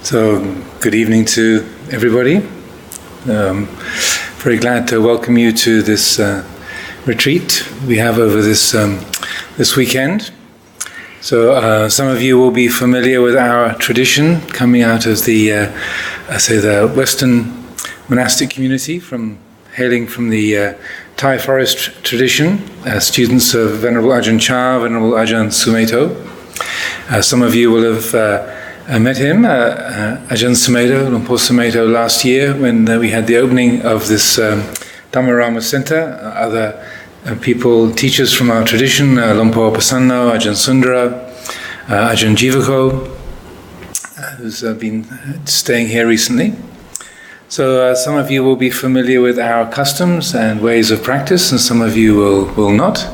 So, good evening to everybody. Very glad to welcome you to this retreat we have over this weekend. So, some of you will be familiar with our tradition coming out of the Western monastic community, hailing from the Thai forest tradition, students of Venerable Ajahn Chah, Venerable Ajahn Sumedho. Some of you will have met him, Ajahn Sumedho, Lumpur Sumedho, last year when we had the opening of this Dhammārāma center. Other people, teachers from our tradition, Lumpur Pasanno, Ajahn Sundara, Ajahn Jivako, who's been staying here recently. So some of you will be familiar with our customs and ways of practice, and some of you will not.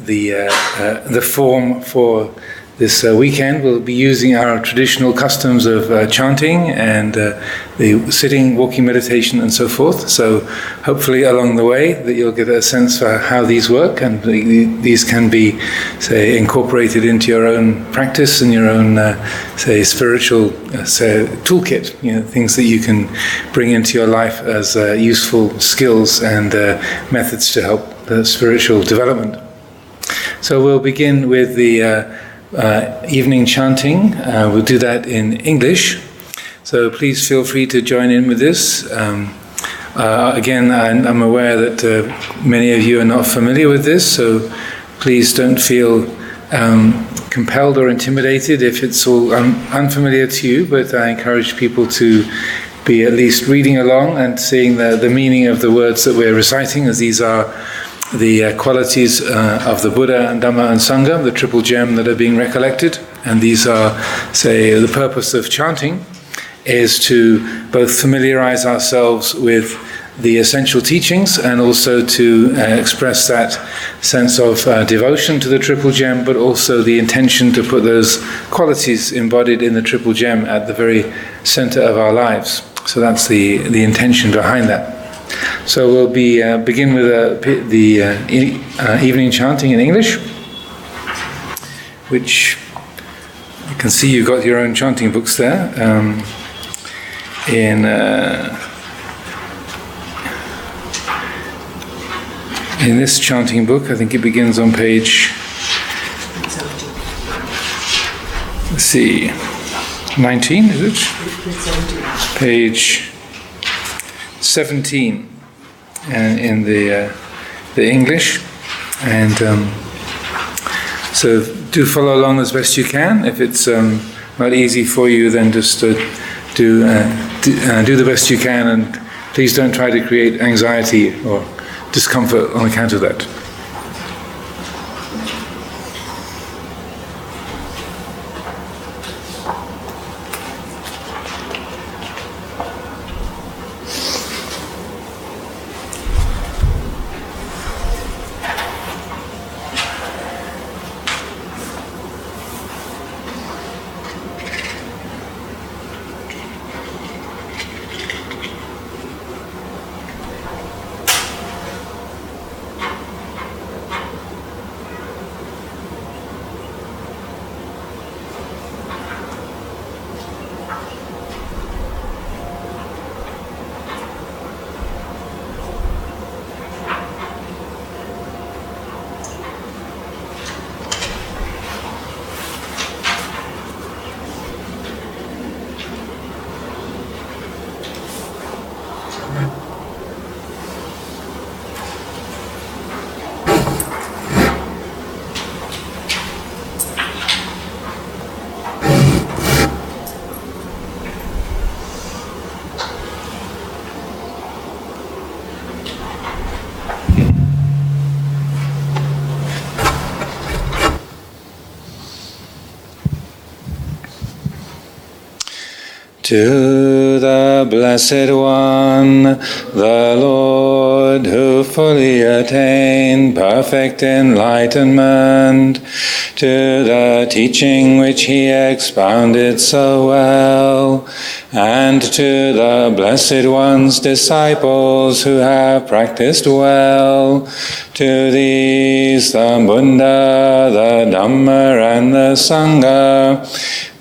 The form for this weekend we'll be using our traditional customs of chanting and the sitting, walking meditation and so forth. So hopefully along the way that you'll get a sense for how these work, and these can be, say, incorporated into your own practice and your own, spiritual toolkit, things that you can bring into your life as useful skills and methods to help the spiritual development. So we'll begin with the evening chanting. We'll do that in English, so please feel free to join in with this. Again, I'm aware that many of you are not familiar with this, so please don't feel compelled or intimidated if it's all unfamiliar to you, but I encourage people to be at least reading along and seeing the meaning of the words that we're reciting, as these are the qualities of the Buddha and Dhamma and Sangha, the triple gem that are being recollected. And these are, the purpose of chanting is to both familiarize ourselves with the essential teachings and also to express that sense of devotion to the triple gem, but also the intention to put those qualities embodied in the triple gem at the very center of our lives. So that's the intention behind that. So we'll begin with the evening chanting in English, which you can see you've got your own chanting books there. In this chanting book, I think it begins on page, 19, is it? Page 17 in the English, and so do follow along as best you can. If it's not easy for you, then just do the best you can, and please don't try to create anxiety or discomfort on account of that. To the Blessed One, the Lord, who fully attained perfect enlightenment, to the teaching which he expounded so well, and to the Blessed One's disciples who have practiced well, to these the Buddha, the Dhamma, and the Sangha,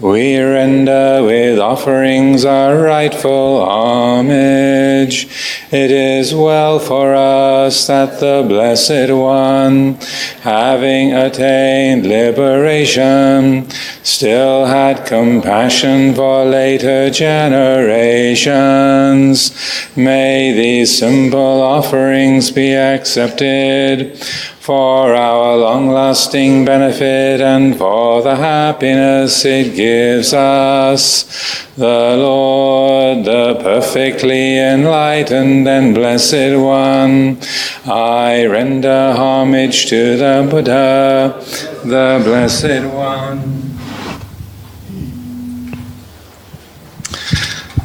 We render with offerings our rightful homage. It is well for us that the Blessed One, having attained liberation, still had compassion for later generations. May these simple offerings be accepted for our long-lasting benefit and for the happiness it gives us. The Lord, the perfectly enlightened and blessed One, I render homage to the Buddha, the Blessed One.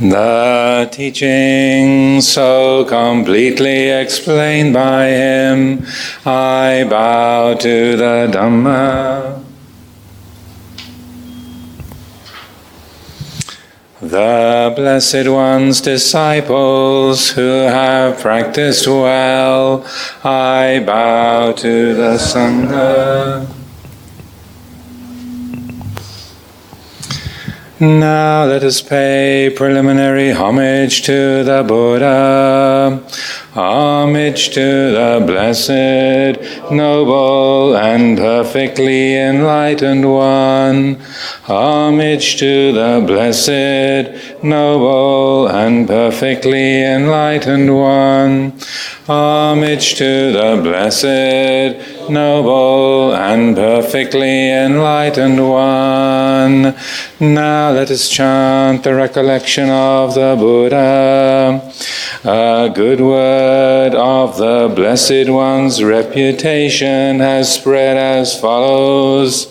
The teaching so completely explained by him, I bow to the Dhamma. The Blessed One's disciples who have practiced well, I bow to the Sangha. Now let us pay preliminary homage to the Buddha, homage to the blessed, noble, and perfectly enlightened One, homage to the blessed, noble, and perfectly enlightened One, homage to the blessed, noble, and perfectly enlightened One. Now let us chant the recollection of the Buddha. A good word of the Blessed One's reputation has spread as follows.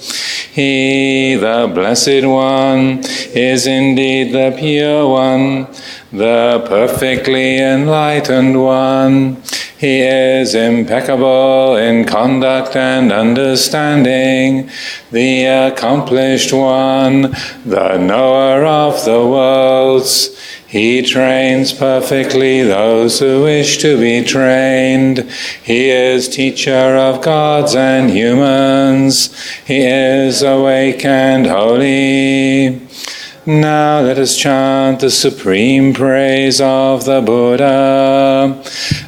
He, the Blessed One, is indeed the Pure One, the perfectly enlightened One. He is impeccable in conduct and understanding, the accomplished One, the knower of the worlds. He trains perfectly those who wish to be trained. He is teacher of gods and humans. He is awake and holy. Now let us chant the supreme praise of the Buddha.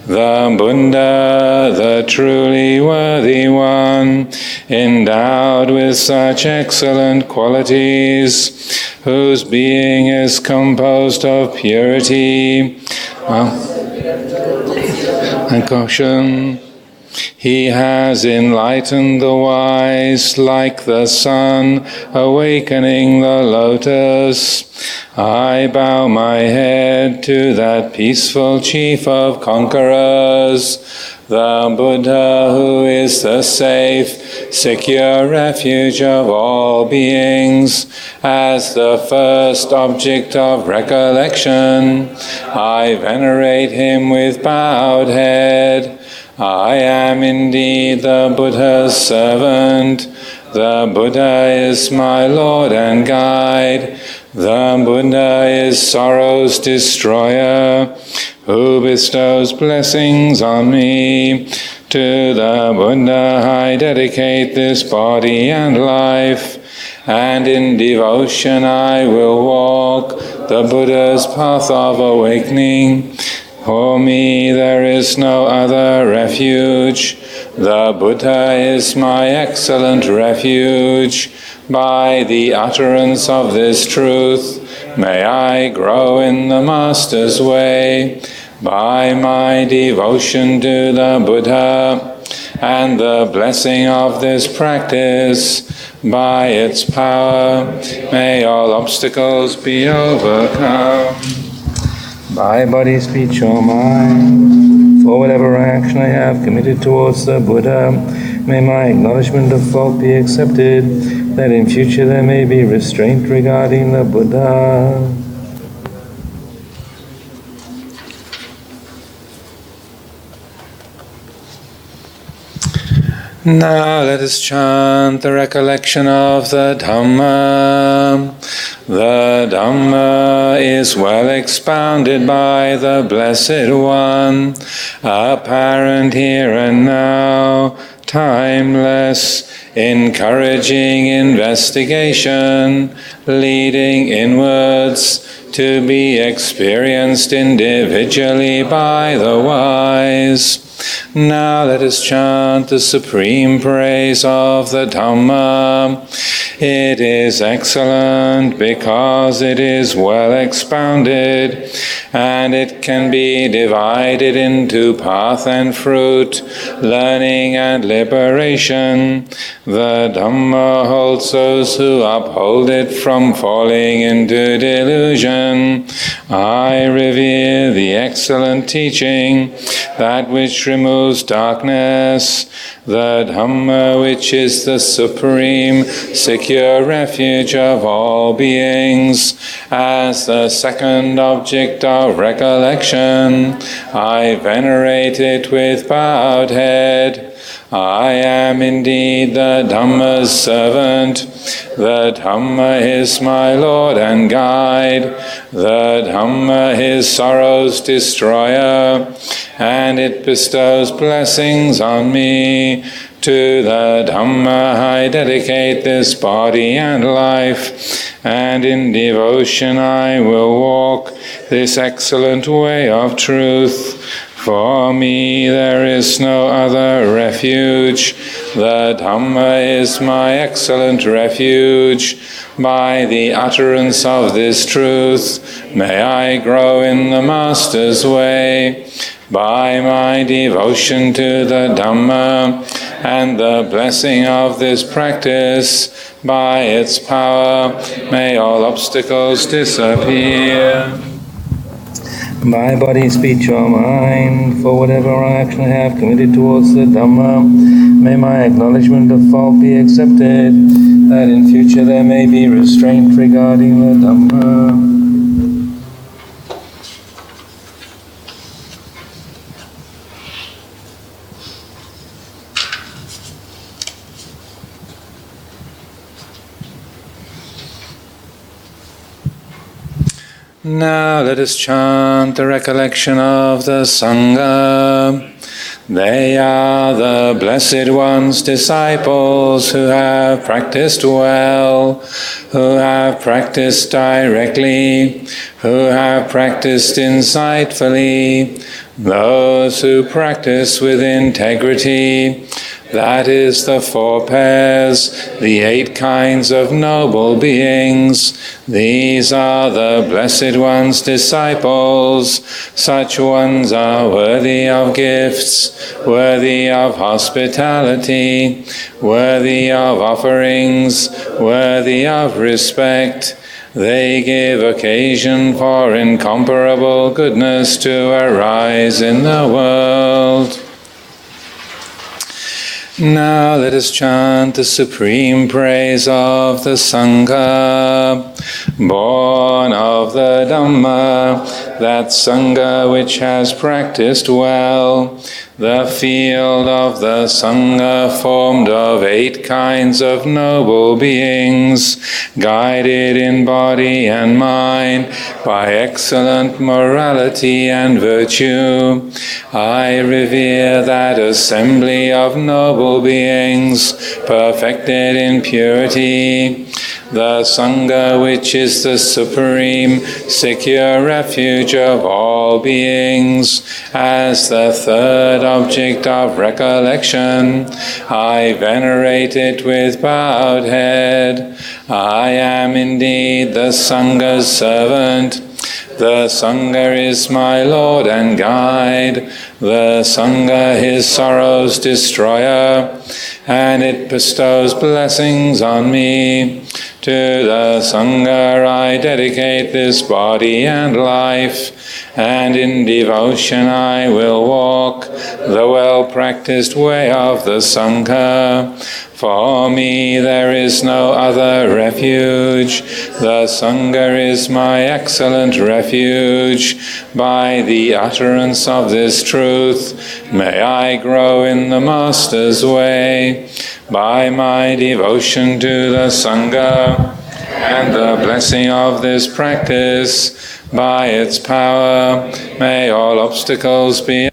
The Buddha, the truly worthy One, endowed with such excellent qualities, whose being is composed of purity and caution. He has enlightened the wise like the sun, awakening the lotus. I bow my head to that peaceful chief of conquerors, the Buddha who is the safe, secure refuge of all beings. As the first object of recollection, I venerate him with bowed head. I am indeed the Buddha's servant. The Buddha is my Lord and guide. The Buddha is sorrow's destroyer, who bestows blessings on me. To the Buddha I dedicate this body and life, and in devotion I will walk the Buddha's path of awakening. For me there is no other refuge. The Buddha is my excellent refuge. By the utterance of this truth, may I grow in the Master's way. By my devotion to the Buddha and the blessing of this practice, by its power, may all obstacles be overcome. By body, speech, or mind, for whatever action I have committed towards the Buddha, may my acknowledgement of fault be accepted, that in future there may be restraint regarding the Buddha. Now let us chant the recollection of the Dhamma. The Dhamma is well expounded by the Blessed One, apparent here and now, timeless, encouraging investigation, leading inwards, to be experienced individually by the wise. Now let us chant the supreme praise of the Dhamma. It is excellent because it is well expounded, and it can be divided into path and fruit, learning and liberation. The Dhamma holds those who uphold it from falling into delusion. I revere the excellent teaching, that which removes darkness, the Dhamma which is the supreme, secure refuge of all beings. As the second object of recollection, I venerate it with bowed head. I am indeed the Dhamma's servant. The Dhamma is my Lord and guide. The Dhamma is sorrow's destroyer, and it bestows blessings on me. To the Dhamma I dedicate this body and life, and in devotion I will walk this excellent way of truth. For me there is no other refuge. The Dhamma is my excellent refuge. By the utterance of this truth, may I grow in the Master's way. By my devotion to the Dhamma and the blessing of this practice, by its power, may all obstacles disappear. My body, speech, or mind, for whatever action I have committed towards the Dhamma, may my acknowledgement of fault be accepted, that in future there may be restraint regarding the Dhamma. Now let us chant the recollection of the Sangha. They are the Blessed One's disciples who have practiced well, who have practiced directly, who have practiced insightfully, those who practice with integrity. That is the 4 pairs, the 8 kinds of noble beings. These are the Blessed One's disciples. Such ones are worthy of gifts, worthy of hospitality, worthy of offerings, worthy of respect. They give occasion for incomparable goodness to arise in the world. Now let us chant the supreme praise of the Sangha. Born of the Dhamma, that Sangha which has practiced well, the field of the Sangha formed of 8 kinds of noble beings, guided in body and mind by excellent morality and virtue. I revere that assembly of noble beings, perfected in purity, the Sangha which is the supreme, secure refuge of all beings. As the third object of recollection, I venerate it with bowed head. I am indeed the Sangha's servant. The Sangha is my Lord and guide. The Sangha is sorrow's destroyer, and it bestows blessings on me. To the Sangha I dedicate this body and life, and in devotion I will walk the well-practiced way of the Sangha. For me there is no other refuge. The Sangha is my excellent refuge. By the utterance of this truth, may I grow in the Master's way. By my devotion to the Sangha and the blessing of this practice, by its power, may all obstacles be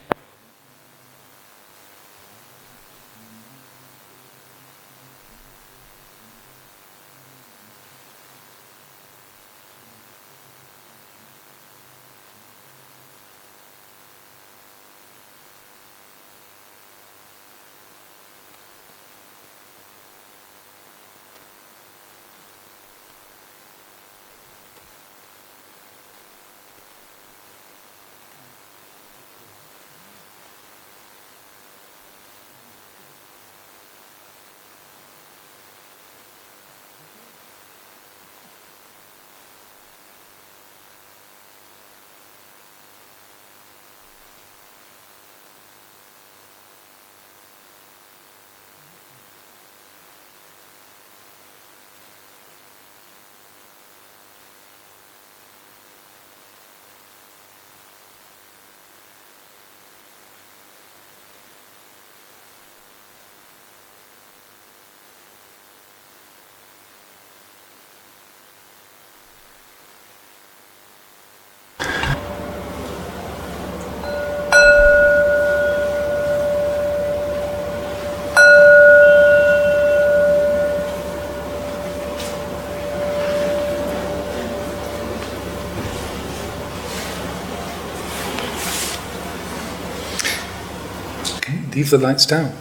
leave the lights down.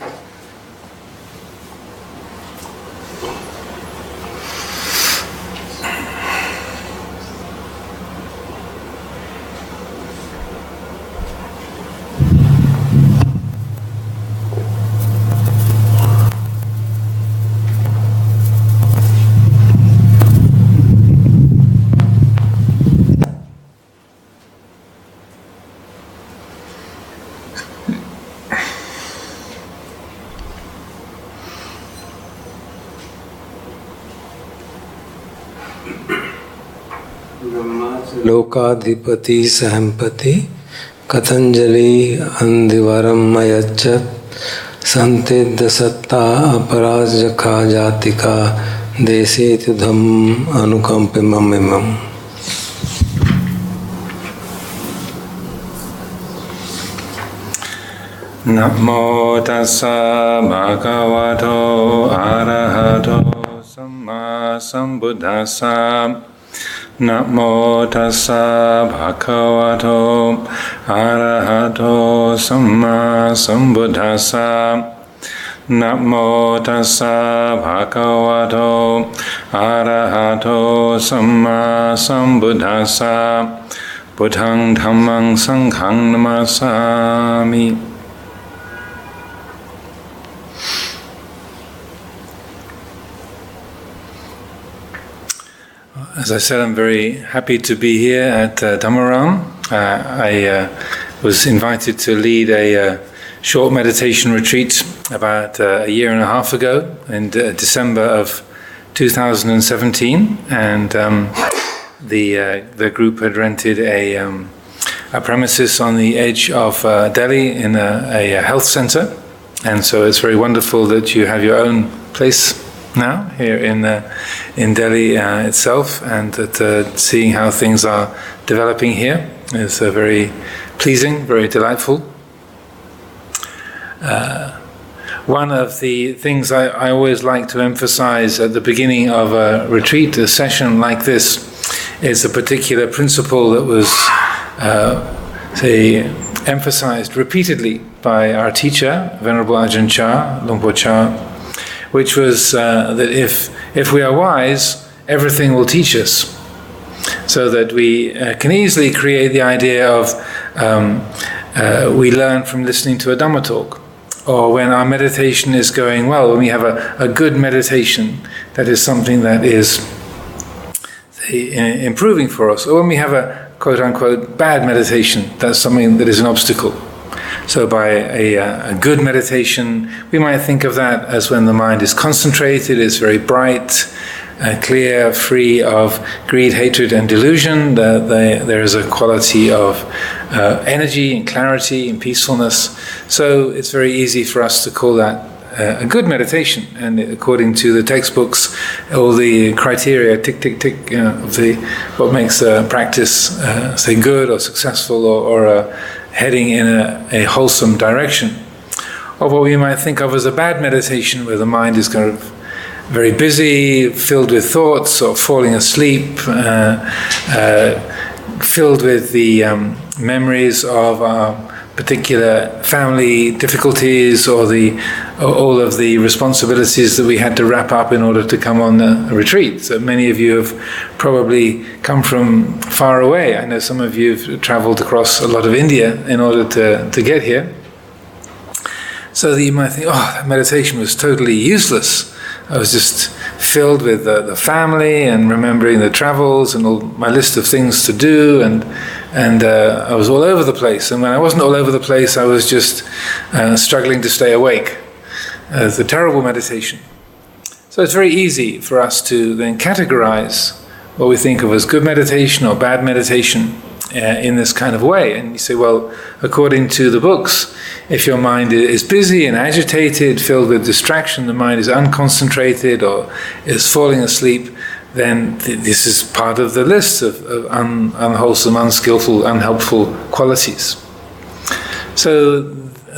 लोकाधिपति सहम्पति कथंजलि अंधिवरम अयच्छत संतेद्य सत्ता अपराजखा जातिका देशे तुधम अनुकंपिममिमम्. Namo tassa bhagavato arahato samma sambuddhassa. Namo tassa bhagavato arahato samma sambuddhassa. Namo tassa bhagavato arahato samma sambuddhassa. Buddhaṃ Dhammāṃ Saṅghāṃ namasāmi. As I said, I'm very happy to be here at Dhammārāma. I was invited to lead a short meditation retreat about a year and a half ago in December of 2017, and the group had rented a premises on the edge of Delhi in a health center, and so it's very wonderful that you have your own place now here in Delhi itself, and that seeing how things are developing here is very pleasing, very delightful. One of the things I always like to emphasize at the beginning of a retreat, a session like this, is a particular principle that was emphasized repeatedly by our teacher, Venerable Ajahn Chah, Lumpur Chah, which was that if we are wise, everything will teach us. So that we can easily create the idea of we learn from listening to a Dhamma talk, or when our meditation is going well, when we have a good meditation, that is something that is improving for us, or when we have a quote-unquote bad meditation, that's something that is an obstacle. So by a good meditation, we might think of that as when the mind is concentrated, it's very bright, clear, free of greed, hatred and delusion. There is a quality of energy and clarity and peacefulness. So it's very easy for us to call that a good meditation. And according to the textbooks, all the criteria, tick, tick, tick, of what makes a practice, say, good or successful or heading in a wholesome direction. Or what we might think of as a bad meditation, where the mind is kind of very busy, filled with thoughts, or falling asleep, filled with the memories of particular family difficulties, or all of the responsibilities that we had to wrap up in order to come on a retreat. So many of you have probably come from far away. I know some of you have traveled across a lot of India in order to get here. So that you might think, oh, that meditation was totally useless. I was just filled with the family and remembering the travels and all my list of things to do, and I was all over the place. And when I wasn't all over the place, I was just struggling to stay awake. It's a terrible meditation. So it's very easy for us to then categorize what we think of as good meditation or bad meditation in this kind of way. And you say, well, according to the books, if your mind is busy and agitated, filled with distraction, the mind is unconcentrated or is falling asleep, then this is part of the list of unwholesome, unskillful, unhelpful qualities. So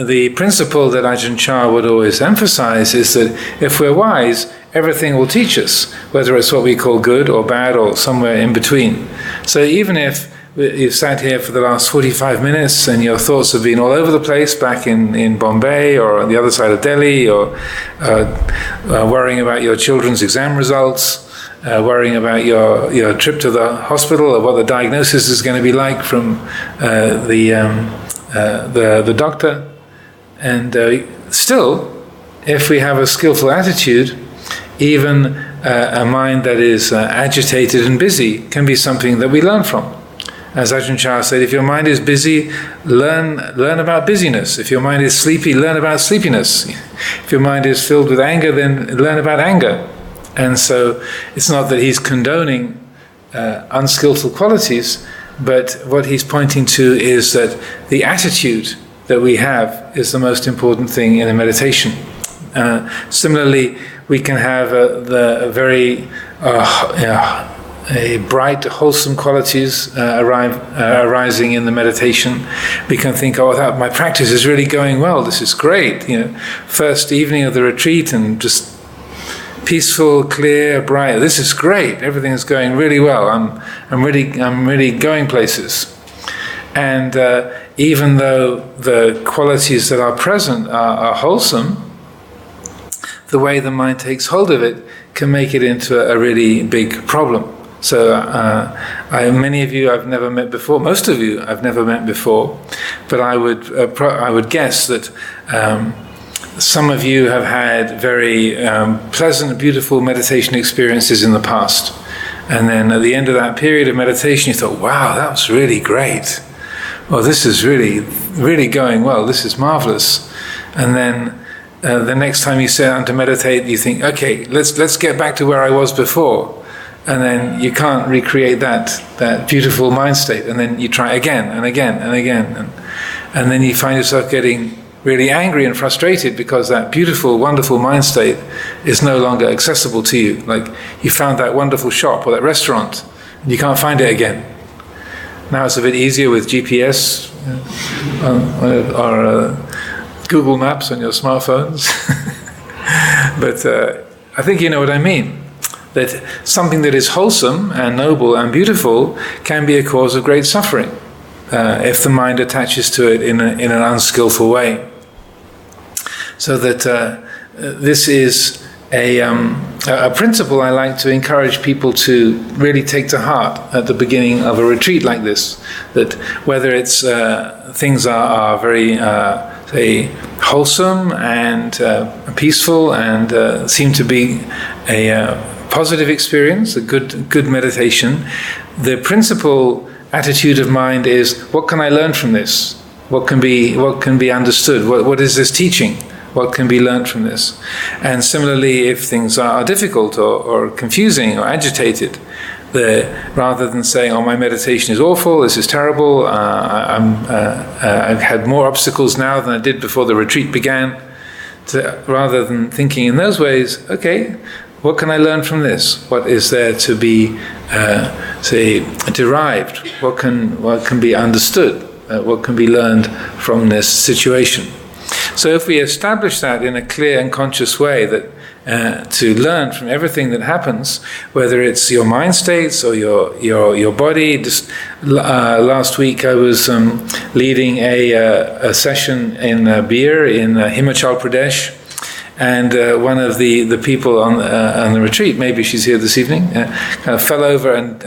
the principle that Ajahn Chah would always emphasize is that if we're wise, everything will teach us, whether it's what we call good or bad or somewhere in between. So even if you've sat here for the last 45 minutes and your thoughts have been all over the place back in Bombay or on the other side of Delhi, or worrying about your children's exam results, worrying about your trip to the hospital, or what the diagnosis is going to be like from the doctor. And still, if we have a skillful attitude, even a mind that is agitated and busy can be something that we learn from. As Ajahn said, if your mind is busy, learn about busyness. If your mind is sleepy, learn about sleepiness. If your mind is filled with anger, then learn about anger. And so it's not that he's condoning unskillful qualities, but what he's pointing to is that the attitude that we have is the most important thing in a meditation. Similarly, we can have the very bright, wholesome qualities arising in the meditation. We can think, my practice is really going well. This is great. First evening of the retreat, and just peaceful, clear, bright. This is great. Everything is going really well. I'm really going places. And even though the qualities that are present are wholesome, the way the mind takes hold of it can make it into a really big problem. So many of you I've never met before, most of you I've never met before, but I would guess that some of you have had very pleasant, beautiful meditation experiences in the past. And then at the end of that period of meditation, you thought, wow, that was really great. Well, this is really, really going well. This is marvelous. And then the next time you sit down to meditate, you think, okay, let's get back to where I was before. And then you can't recreate that beautiful mind state. And then you try again and again and again. And then you find yourself getting really angry and frustrated because that beautiful, wonderful mind state is no longer accessible to you. Like you found that wonderful shop or that restaurant and you can't find it again. Now it's a bit easier with GPS or Google Maps on your smartphones. But I think you know what I mean. That something that is wholesome and noble and beautiful can be a cause of great suffering if the mind attaches to it in an unskillful way. So that this is a principle I like to encourage people to really take to heart at the beginning of a retreat like this. That whether it's things are very say wholesome and peaceful and seem to be a positive experience, a good meditation, the principal attitude of mind is, what can I learn from this? What can be understood? What is this teaching? What can be learned from this? And similarly, if things are difficult or confusing or agitated, rather than saying, my meditation is awful, this is terrible, I've had more obstacles now than I did before the retreat began, rather than thinking in those ways, okay, what can I learn from this? What is there to be, derived? What can be understood? What can be learned from this situation? So if we establish that in a clear and conscious way, that to learn from everything that happens, whether it's your mind states or your body. Just last week I was leading a session in Bir in Himachal Pradesh. And one of the people on the retreat, maybe she's here this evening, kind of fell over and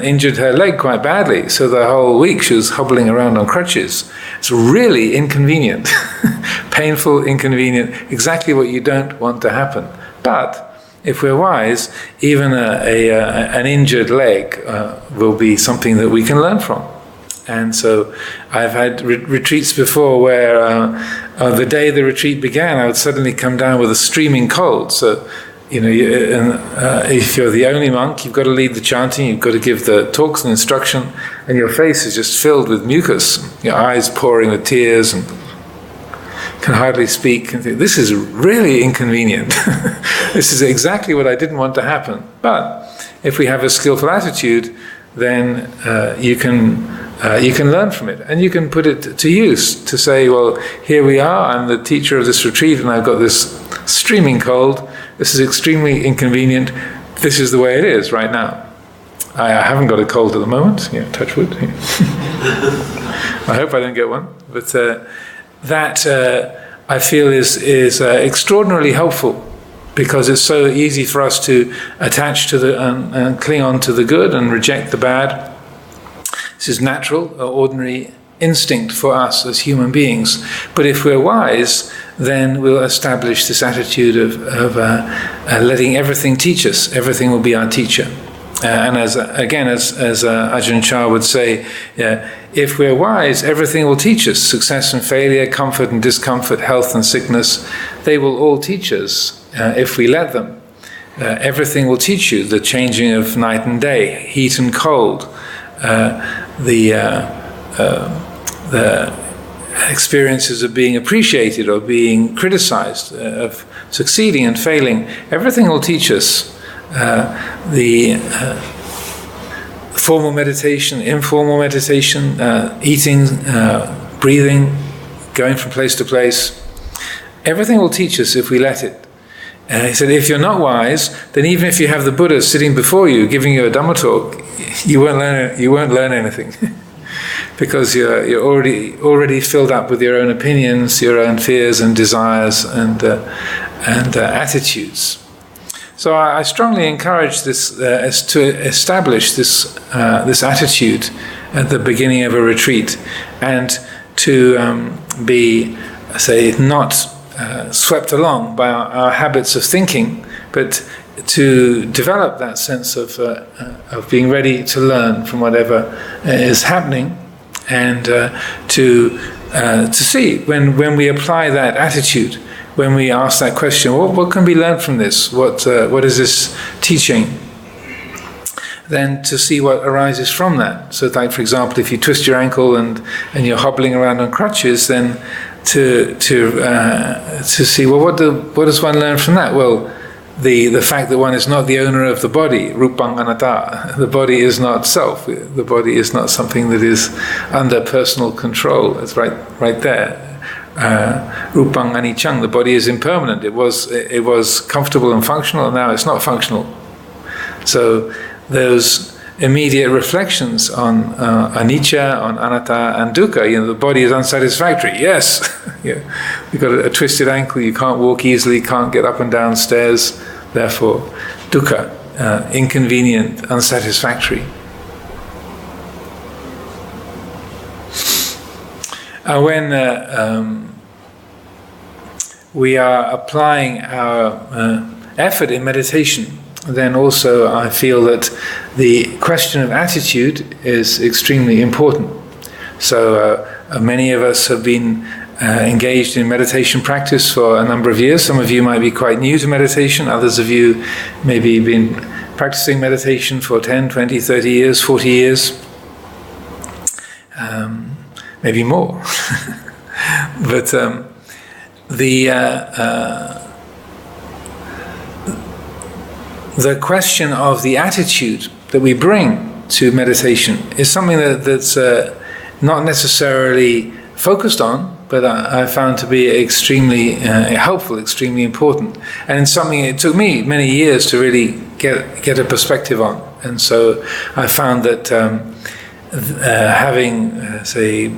injured her leg quite badly. So the whole week she was hobbling around on crutches. It's really inconvenient, painful, inconvenient, exactly what you don't want to happen. But if we're wise, even an injured leg will be something that we can learn from. And so I've had retreats before where the day the retreat began, I would suddenly come down with a streaming cold. So, if you're the only monk, you've got to lead the chanting, you've got to give the talks and instruction, and your face is just filled with mucus, your eyes pouring with tears, and can hardly speak. And think, this is really inconvenient. This is exactly what I didn't want to happen. But if we have a skillful attitude, then you can learn from it, and you can put it to use to say, well, here we are, I'm the teacher of this retreat, and I've got this streaming cold, this is extremely inconvenient, this is the way it is right now. I haven't got a cold at the moment. Yeah, touch wood. Yeah. I hope I don't get one. But that I feel is extraordinarily helpful, because it's so easy for us to attach to the and cling on to the good and reject the bad. This is natural, ordinary instinct for us as human beings. But if we're wise, then we'll establish this attitude of letting everything teach us. Everything will be our teacher. And as Ajahn Chah would say, if we're wise, everything will teach us. Success and failure, comfort and discomfort, health and sickness, they will all teach us if we let them. Everything will teach you. The changing of night and day, heat and cold, the experiences of being appreciated or being criticized, of succeeding and failing. Everything will teach us. The formal meditation, informal meditation, eating, breathing, going from place to place, everything will teach us if we let it. He said, if you're not wise, then even if you have the Buddha sitting before you giving you a Dhamma talk, you won't learn anything. Because you're already filled up with your own opinions, your own fears and desires and attitudes. So I strongly encourage this to establish this attitude at the beginning of a retreat, and to be, say, not swept along by our habits of thinking, but to develop that sense of being ready to learn from whatever is happening, and to see when we apply that attitude, when we ask that question, what can be learned from this? What is this teaching? Then to see what arises from that. So, like for example, if you twist your ankle and you're hobbling around on crutches, then to see what does one learn from that? Well, the fact that one is not the owner of the body, rupang anatta. The body is not self. The body is not something that is under personal control. It's right there. Rupang anicang. The body is impermanent. It was comfortable and functional, and now it's not functional. So those immediate reflections on anicca, on anatta, and dukkha. The body is unsatisfactory. Yes, you've got a twisted ankle. You can't walk easily. Can't get up and down stairs. Therefore, dukkha, inconvenient, unsatisfactory. When we are applying our effort in meditation, then also I feel that the question of attitude is extremely important. So many of us have been engaged in meditation practice for a number of years. Some of you might be quite new to meditation. Others of you maybe been practicing meditation for 10, 20, 30 years, 40 years. Maybe more. But the question of the attitude that we bring to meditation is something that's not necessarily focused on, but I found to be extremely helpful, extremely important, and it's something it took me many years to really get a perspective on. And so I found that having, say,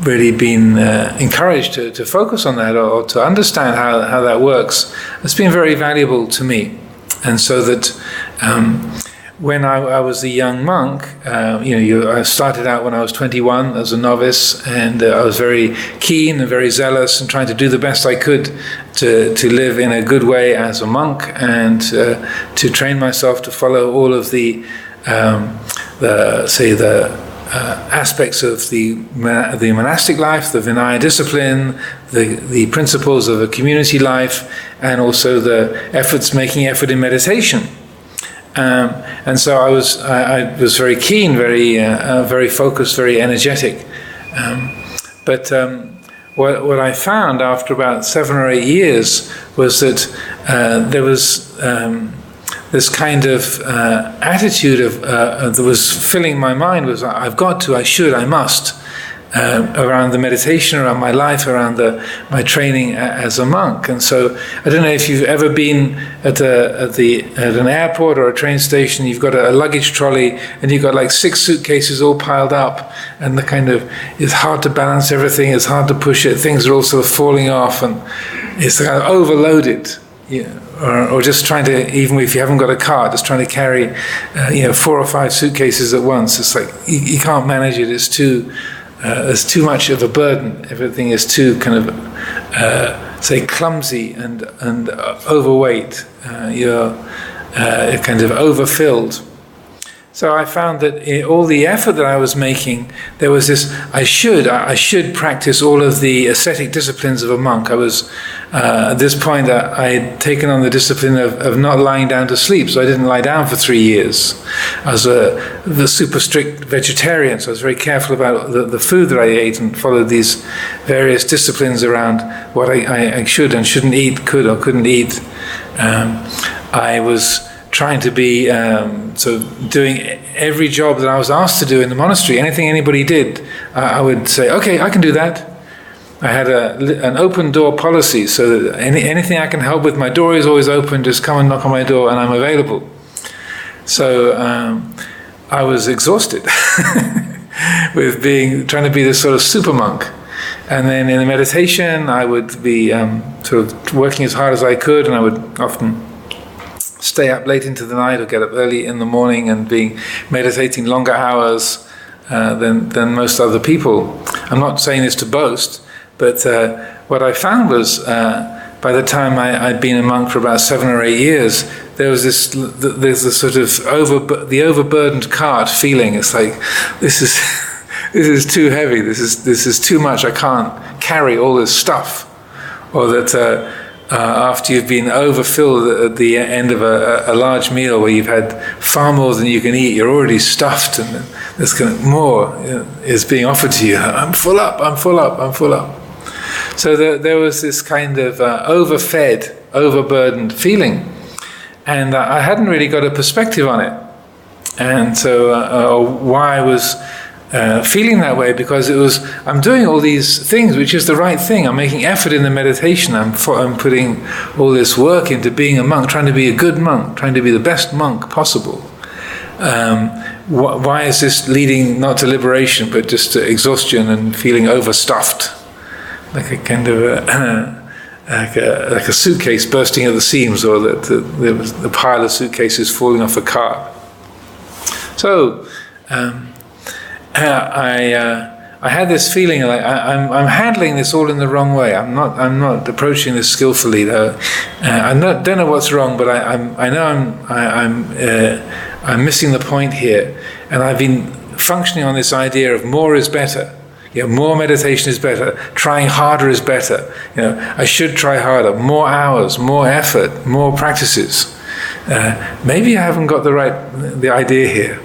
really been encouraged to focus on that, or to understand how that works, it's been very valuable to me. And so that when I was a young monk, I started out when I was 21 as a novice, and I was very keen and very zealous and trying to do the best I could to live in a good way as a monk, and to train myself to follow all of the aspects of the monastic life, the Vinaya discipline, the principles of a community life, and also making effort in meditation. And so I was very keen, very focused, very energetic. But what I found after about 7 or 8 years was that there was this kind of attitude that was filling my mind was, I've got to, I should, I must. around the meditation, around my life, around my training as a monk. And so I don't know if you've ever been at an airport or a train station. You've got a luggage trolley and you've got like 6 suitcases all piled up, and it's hard to balance everything. It's hard to push it. Things are all sort of falling off, and it's kind of overloaded. Or just trying to, even if you haven't got a car, just trying to carry 4 or 5 suitcases at once. It's like you can't manage it. There's too much of a burden. Everything is too kind of, say, clumsy and overweight. You're kind of overfilled. So I found that in all the effort that I was making, there was this, I should practice all of the ascetic disciplines of a monk. I was, at this point, I had taken on the discipline of not lying down to sleep, so I didn't lie down for 3 years. I was the super strict vegetarian, so I was very careful about the food that I ate and followed these various disciplines around what I should and shouldn't eat, could or couldn't eat. I was trying to be doing every job that I was asked to do in the monastery. Anything anybody did, I would say, okay, I can do that. I had an open door policy, so that anything I can help with, my door is always open, just come and knock on my door and I'm available. So I was exhausted with trying to be this sort of super monk. And then in the meditation, I would be sort of working as hard as I could, and I would often stay up late into the night or get up early in the morning and meditating longer hours than most other people. I'm not saying this to boast, but what I found was by the time I'd been a monk for about 7 or 8 years, there's this sort of the overburdened cart feeling. It's like, this is too heavy. This is too much. I can't carry all this stuff. Or that after you've been overfilled at the end of a large meal where you've had far more than you can eat, you're already stuffed, and there's kind of more is being offered to you. I'm full up. So there was this kind of overfed, overburdened feeling, and I hadn't really got a perspective on it. And so why I was feeling that way, because I'm doing all these things, which is the right thing. I'm making effort in the meditation. I'm putting all this work into being a monk, trying to be a good monk, trying to be the best monk possible. Why is this leading not to liberation, but just to exhaustion and feeling overstuffed, like a kind of like a suitcase bursting at the seams, or that the pile of suitcases falling off a cart. So I had this feeling like I'm handling this all in the wrong way. I'm not approaching this skillfully, though. Don't know what's wrong, but I know I'm missing the point here. And I've been functioning on this idea of more is better. More meditation is better. Trying harder is better. I should try harder. More hours, more effort, more practices. Maybe I haven't got the idea here.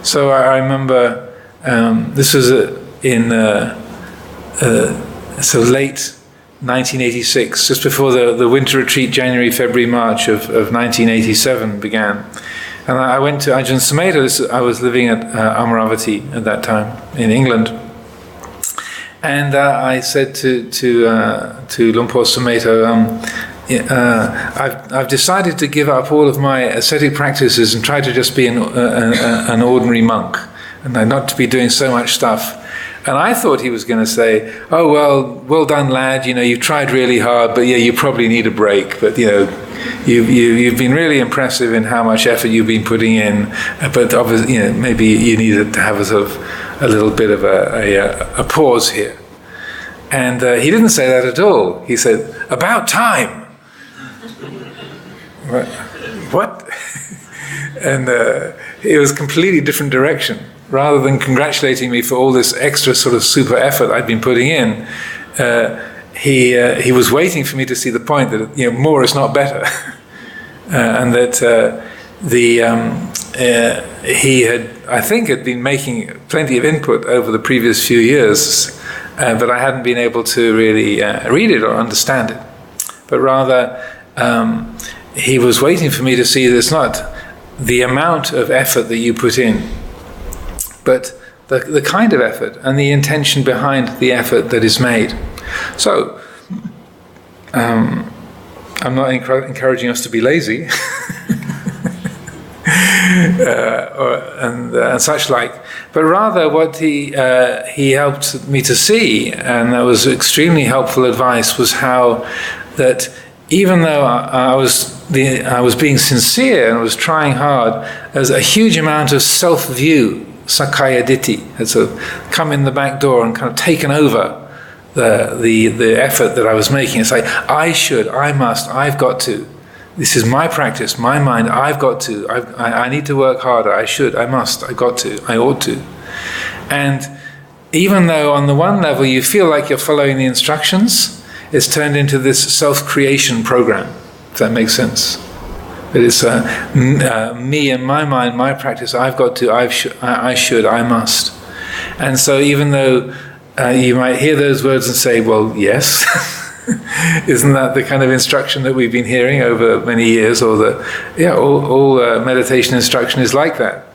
So I remember. This was in late 1986, just before the winter retreat, January, February, March of 1987 began. And I went to Ajahn Sumedho. I was living at Amaravati at that time in England. And I said to Lumpur Sumedho, I've decided to give up all of my ascetic practices and try to just be an ordinary monk, and not to be doing so much stuff. And I thought he was going to say, "Oh well done, lad. You've tried really hard, but you probably need a break. But you've been really impressive in how much effort you've been putting in. But obviously, maybe you needed to have a little bit of a pause here." And he didn't say that at all. He said, "About time." What? And it was a completely different direction. Rather than congratulating me for all this extra sort of super effort I'd been putting in, he was waiting for me to see the point that more is not better, and that he had been making plenty of input over the previous few years, but I hadn't been able to really read it or understand it. But rather, he was waiting for me to see that it's not the amount of effort that you put in, but the kind of effort and the intention behind the effort that is made. So, I'm not encouraging us to be lazy and such like, but rather what he helped me to see, and that was extremely helpful advice, was how that even though I was being sincere and I was trying hard, there's a huge amount of self-view, sakkaya ditthi, had sort of come in the back door and kind of taken over the effort that I was making. It's like, I should, I must, I've got to. This is my practice, my mind, I've got to. I need to work harder, I should, I must, I got to, I ought to. And even though on the one level you feel like you're following the instructions, it's turned into this self-creation program, if that makes sense. It is me and my mind, my practice, I've got to, I should, I must. And so even though you might hear those words and say, well, yes, isn't that the kind of instruction that we've been hearing over many years, or all meditation instruction is like that.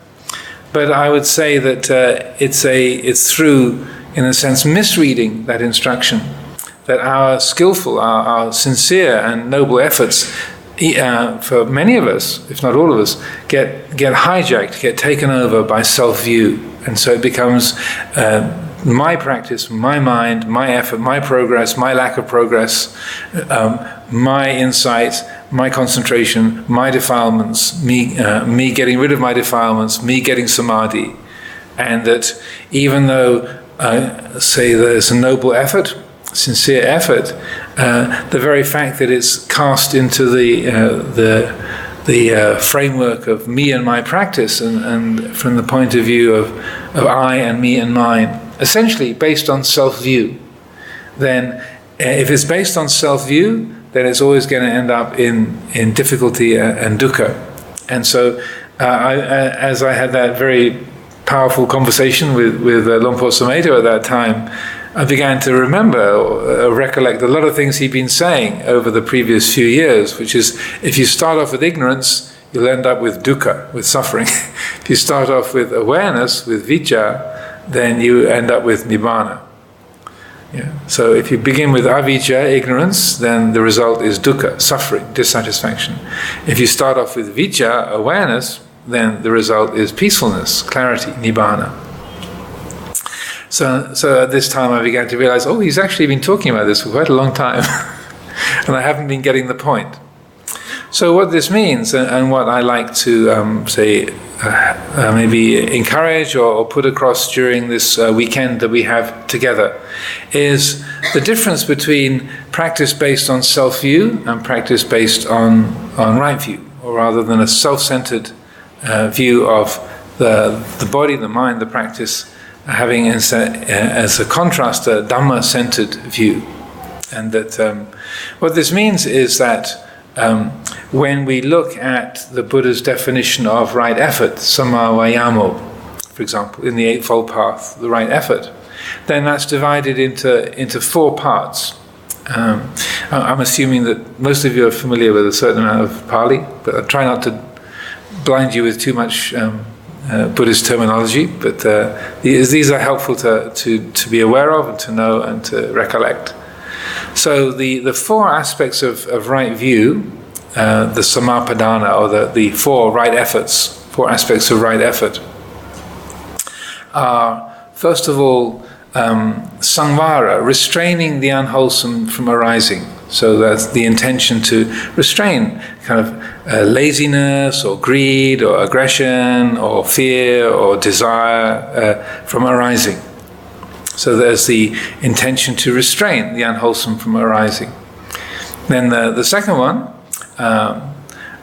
But I would say that it's through, in a sense, misreading that instruction, that our skillful, our sincere and noble efforts, for many of us, if not all of us, get hijacked, get taken over by self-view. And so it becomes my practice, my mind, my effort, my progress, my lack of progress, my insight, my concentration, my defilements, me getting rid of my defilements, me getting samadhi. And that even though, say, there's a noble effort, sincere effort, the very fact that it's cast into the framework of me and my practice, and from the point of view of I and me and mine, essentially based on self-view, then if it's based on self-view, then it's always going to end up in difficulty and dukkha. And so as I had that very powerful conversation with Lumpur Sumedho at that time, I began to remember or recollect a lot of things he'd been saying over the previous few years, which is, if you start off with ignorance, you'll end up with dukkha, with suffering. If you start off with awareness, with vijja, then you end up with nibbana. Yeah. So if you begin with avijja, ignorance, then the result is dukkha, suffering, dissatisfaction. If you start off with vijja, awareness, then the result is peacefulness, clarity, nibbana. So at this time I began to realize, he's actually been talking about this for quite a long time, and I haven't been getting the point. So what this means, and what I like to maybe encourage or put across during this weekend that we have together, is the difference between practice based on self-view and practice based on right view, or rather than a self-centered view of the body, the mind, the practice, having as a contrast a Dhamma-centered view. And that what this means is that when we look at the Buddha's definition of right effort, samma vayamo, for example, in the Eightfold Path, the right effort, then that's divided into four parts. I'm assuming that most of you are familiar with a certain amount of Pali, but I try not to blind you with too much Buddhist terminology, but these are helpful to be aware of and to know and to recollect. So the four aspects of right view, the sammapadana, or the four right efforts, four aspects of right effort, are, first of all, samvara, restraining the unwholesome from arising. So that's the intention to restrain kind of laziness or greed or aggression or fear or desire from arising. So there's the intention to restrain the unwholesome from arising. Then the second one,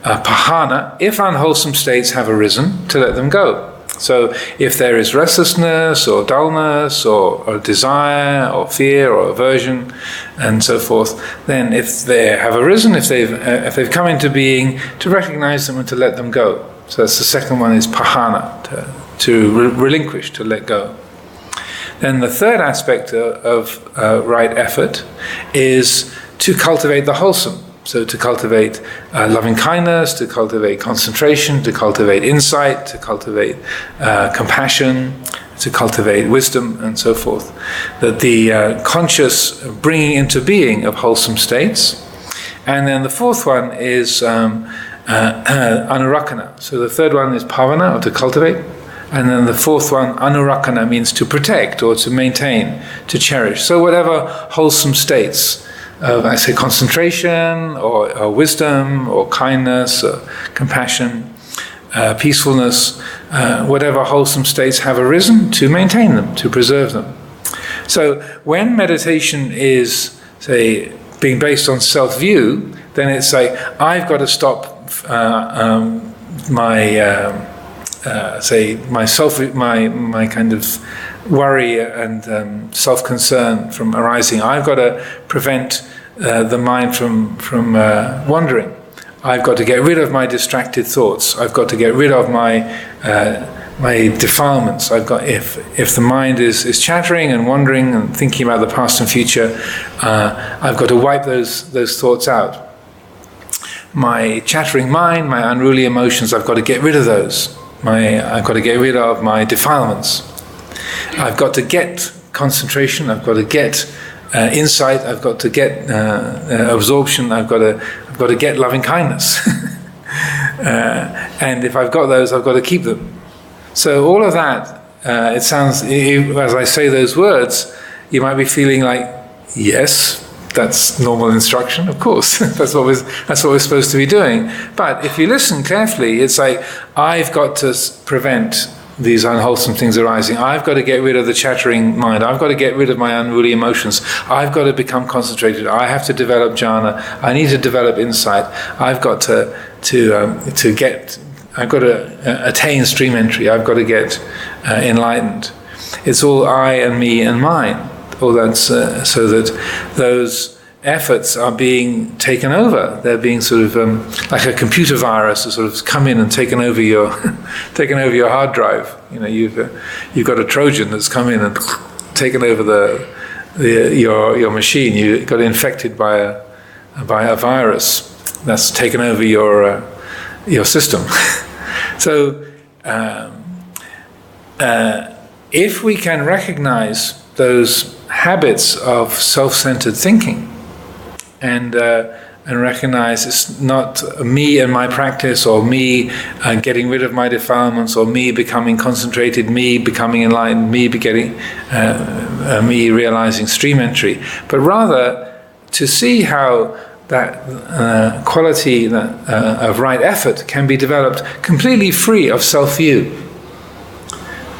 pahana, if unwholesome states have arisen, to let them go. So if there is restlessness or dullness or desire or fear or aversion and so forth, then if they have arisen, if they've come into being, to recognize them and to let them go. So that's the second one, is pahana, to relinquish, to let go. Then the third aspect of right effort is to cultivate the wholesome. So to cultivate loving kindness, to cultivate concentration, to cultivate insight, to cultivate compassion, to cultivate wisdom and so forth. That the conscious bringing into being of wholesome states. And then the fourth one is anurakana. So the third one is bhavana, or to cultivate. And then the fourth one, anurakana, means to protect or to maintain, to cherish. So whatever wholesome states of, I say, concentration or wisdom or kindness or compassion, peacefulness, whatever wholesome states have arisen, to maintain them, to preserve them. So when meditation is, say, being based on self-view, then it's like, I've got to stop my kind of worry and self-concern from arising. I've got to prevent the mind from wandering. I've got to get rid of my distracted thoughts. I've got to get rid of my defilements. If the mind is chattering and wandering and thinking about the past and future, I've got to wipe those thoughts out. My chattering mind, my unruly emotions, I've got to get rid of those. I've got to get rid of my defilements. I've got to get concentration. I've got to get insight. I've got to get absorption. I've got to get loving kindness. And if I've got those, I've got to keep them. So all of that, it sounds, as I say those words, you might be feeling like, yes, that's normal instruction, of course. That's what we're supposed to be doing. But if you listen carefully, it's like, I've got to prevent these unwholesome things arising. I've got to get rid of the chattering mind. I've got to get rid of my unruly emotions. I've got to become concentrated. I have to develop jhana. I need to develop insight. I've got to attain stream entry. I've got to get enlightened. It's all I and me and mine. All that's so that those efforts are being taken over. They're being sort of like a computer virus has sort of come in and taken over your hard drive. You know, you've got a Trojan that's come in and taken over your machine. You got infected by a virus that's taken over your system. So if we can recognize those habits of self-centered thinking, and recognize it's not me and my practice, or me getting rid of my defilements, or me becoming concentrated, me becoming enlightened, me realizing stream entry, but rather to see how that quality of right effort can be developed completely free of self-view.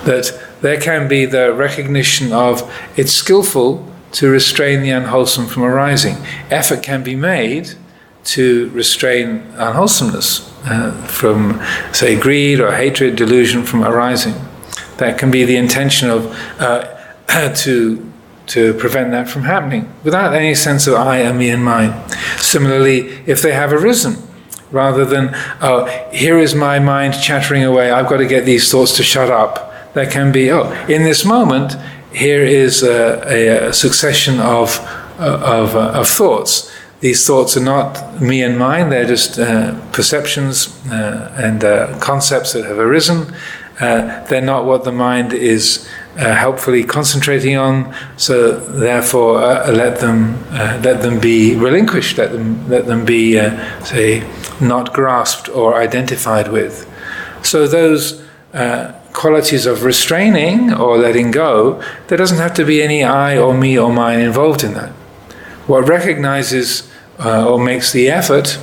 That there can be the recognition of it's skillful to restrain the unwholesome from arising. Effort can be made to restrain unwholesomeness from, say, greed or hatred, delusion from arising. That can be the intention of to prevent that from happening, without any sense of I and me and mine. Similarly, if they have arisen, rather than, oh, here is my mind chattering away, I've got to get these thoughts to shut up. There can be, oh, in this moment, here is a succession of thoughts. These thoughts are not me and mine, they're just perceptions and concepts that have arisen. They're not what the mind is helpfully concentrating on, so therefore let them be relinquished, let them be, say, not grasped or identified with. So those qualities of restraining or letting go, there doesn't have to be any I or me or mine involved in that. What recognizes or makes the effort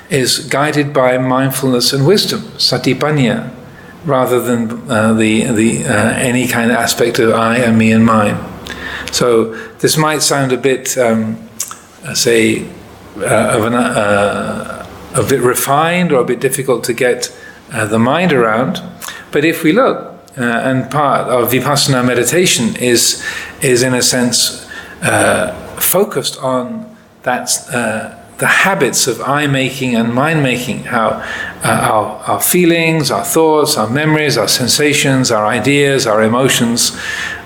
is guided by mindfulness and wisdom, satipanya, rather than any kind of aspect of I and me and mine. So this might sound a bit, a bit refined or a bit difficult to get the mind around. But if we look, and part of vipassana meditation is in a sense focused on that the habits of I-making and mind-making, how our feelings, our thoughts, our memories, our sensations, our ideas, our emotions,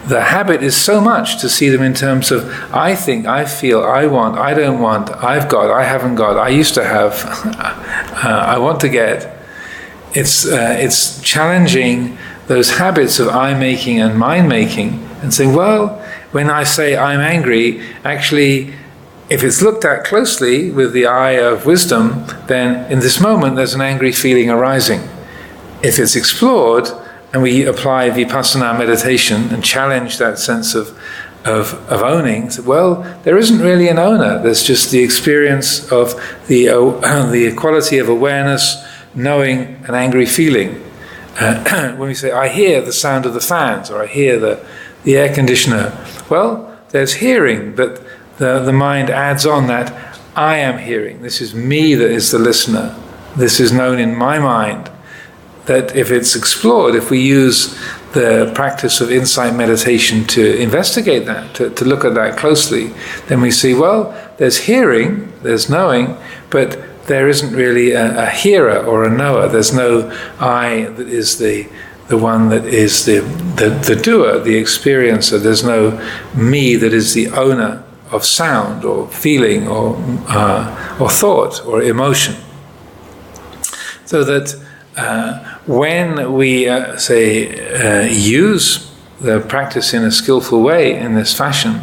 the habit is so much to see them in terms of I think, I feel, I want, I don't want, I've got, I haven't got, I used to have, I want to get. It's challenging those habits of I-making and mind-making, and saying, well, when I say I'm angry, actually, if it's looked at closely with the eye of wisdom, then in this moment there's an angry feeling arising. If it's explored, and we apply vipassana meditation and challenge that sense of owning, well, there isn't really an owner. There's just the experience of the quality of awareness, knowing an angry feeling. When we say, I hear the sound of the fans, or I hear the air conditioner, well, there's hearing, but the mind adds on that I am hearing. This is me that is the listener. This is known in my mind. That if it's explored, if we use the practice of insight meditation to investigate that, to look at that closely, then we see, well, there's hearing, there's knowing, but there isn't really a hearer or a knower. There's no I that is the one that is the doer, the experiencer. There's no me that is the owner of sound or feeling or thought or emotion. So that when we use the practice in a skillful way in this fashion,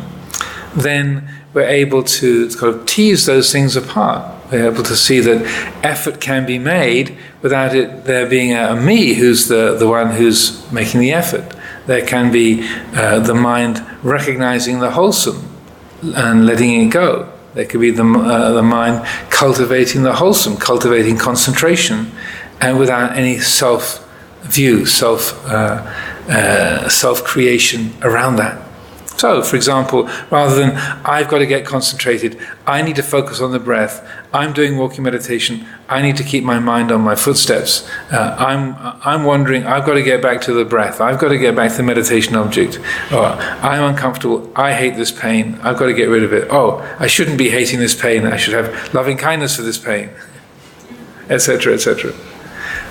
then we're able to kind of tease those things apart. We're able to see that effort can be made without there being a me who's the one who's making the effort. There can be the mind recognizing the wholesome and letting it go. There could be the mind cultivating the wholesome, cultivating concentration, and without any self-view, self-creation around that. So, for example, rather than I've got to get concentrated, I need to focus on the breath, I'm doing walking meditation, I need to keep my mind on my footsteps, I'm wondering, I've got to get back to the breath, I've got to get back to the meditation object, or I'm uncomfortable, I hate this pain, I've got to get rid of it, oh, I shouldn't be hating this pain, I should have loving kindness for this pain, etc., etc.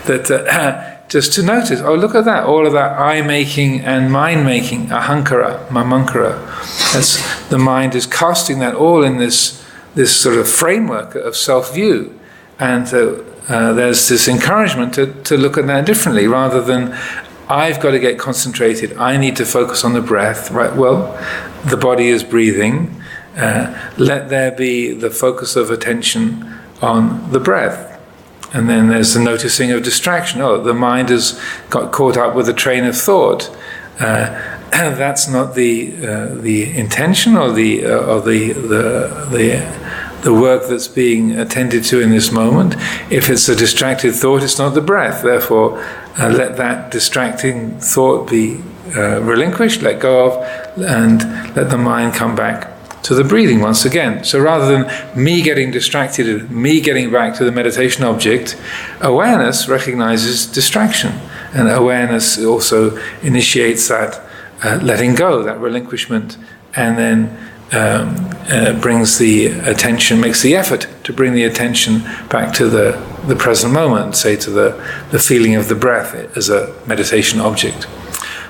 That just to notice, oh, look at that, all of that I-making and mind-making, ahankara, mamankara. That's, the mind is casting that all in this sort of framework of self-view. And there's this encouragement to look at that differently, rather than I've got to get concentrated, I need to focus on the breath. Right? Well, the body is breathing. Let there be the focus of attention on the breath. And then there's the noticing of distraction. Oh, the mind has got caught up with a train of thought. That's not the intention or the work that's being attended to in this moment. If it's a distracted thought, it's not the breath. Therefore, let that distracting thought be relinquished, let go of, and let the mind come back to the breathing once again. So rather than me getting distracted and me getting back to the meditation object, awareness recognizes distraction. And awareness also initiates that letting go, that relinquishment, and then brings the attention, makes the effort to bring the attention back to the present moment, say to the feeling of the breath as a meditation object.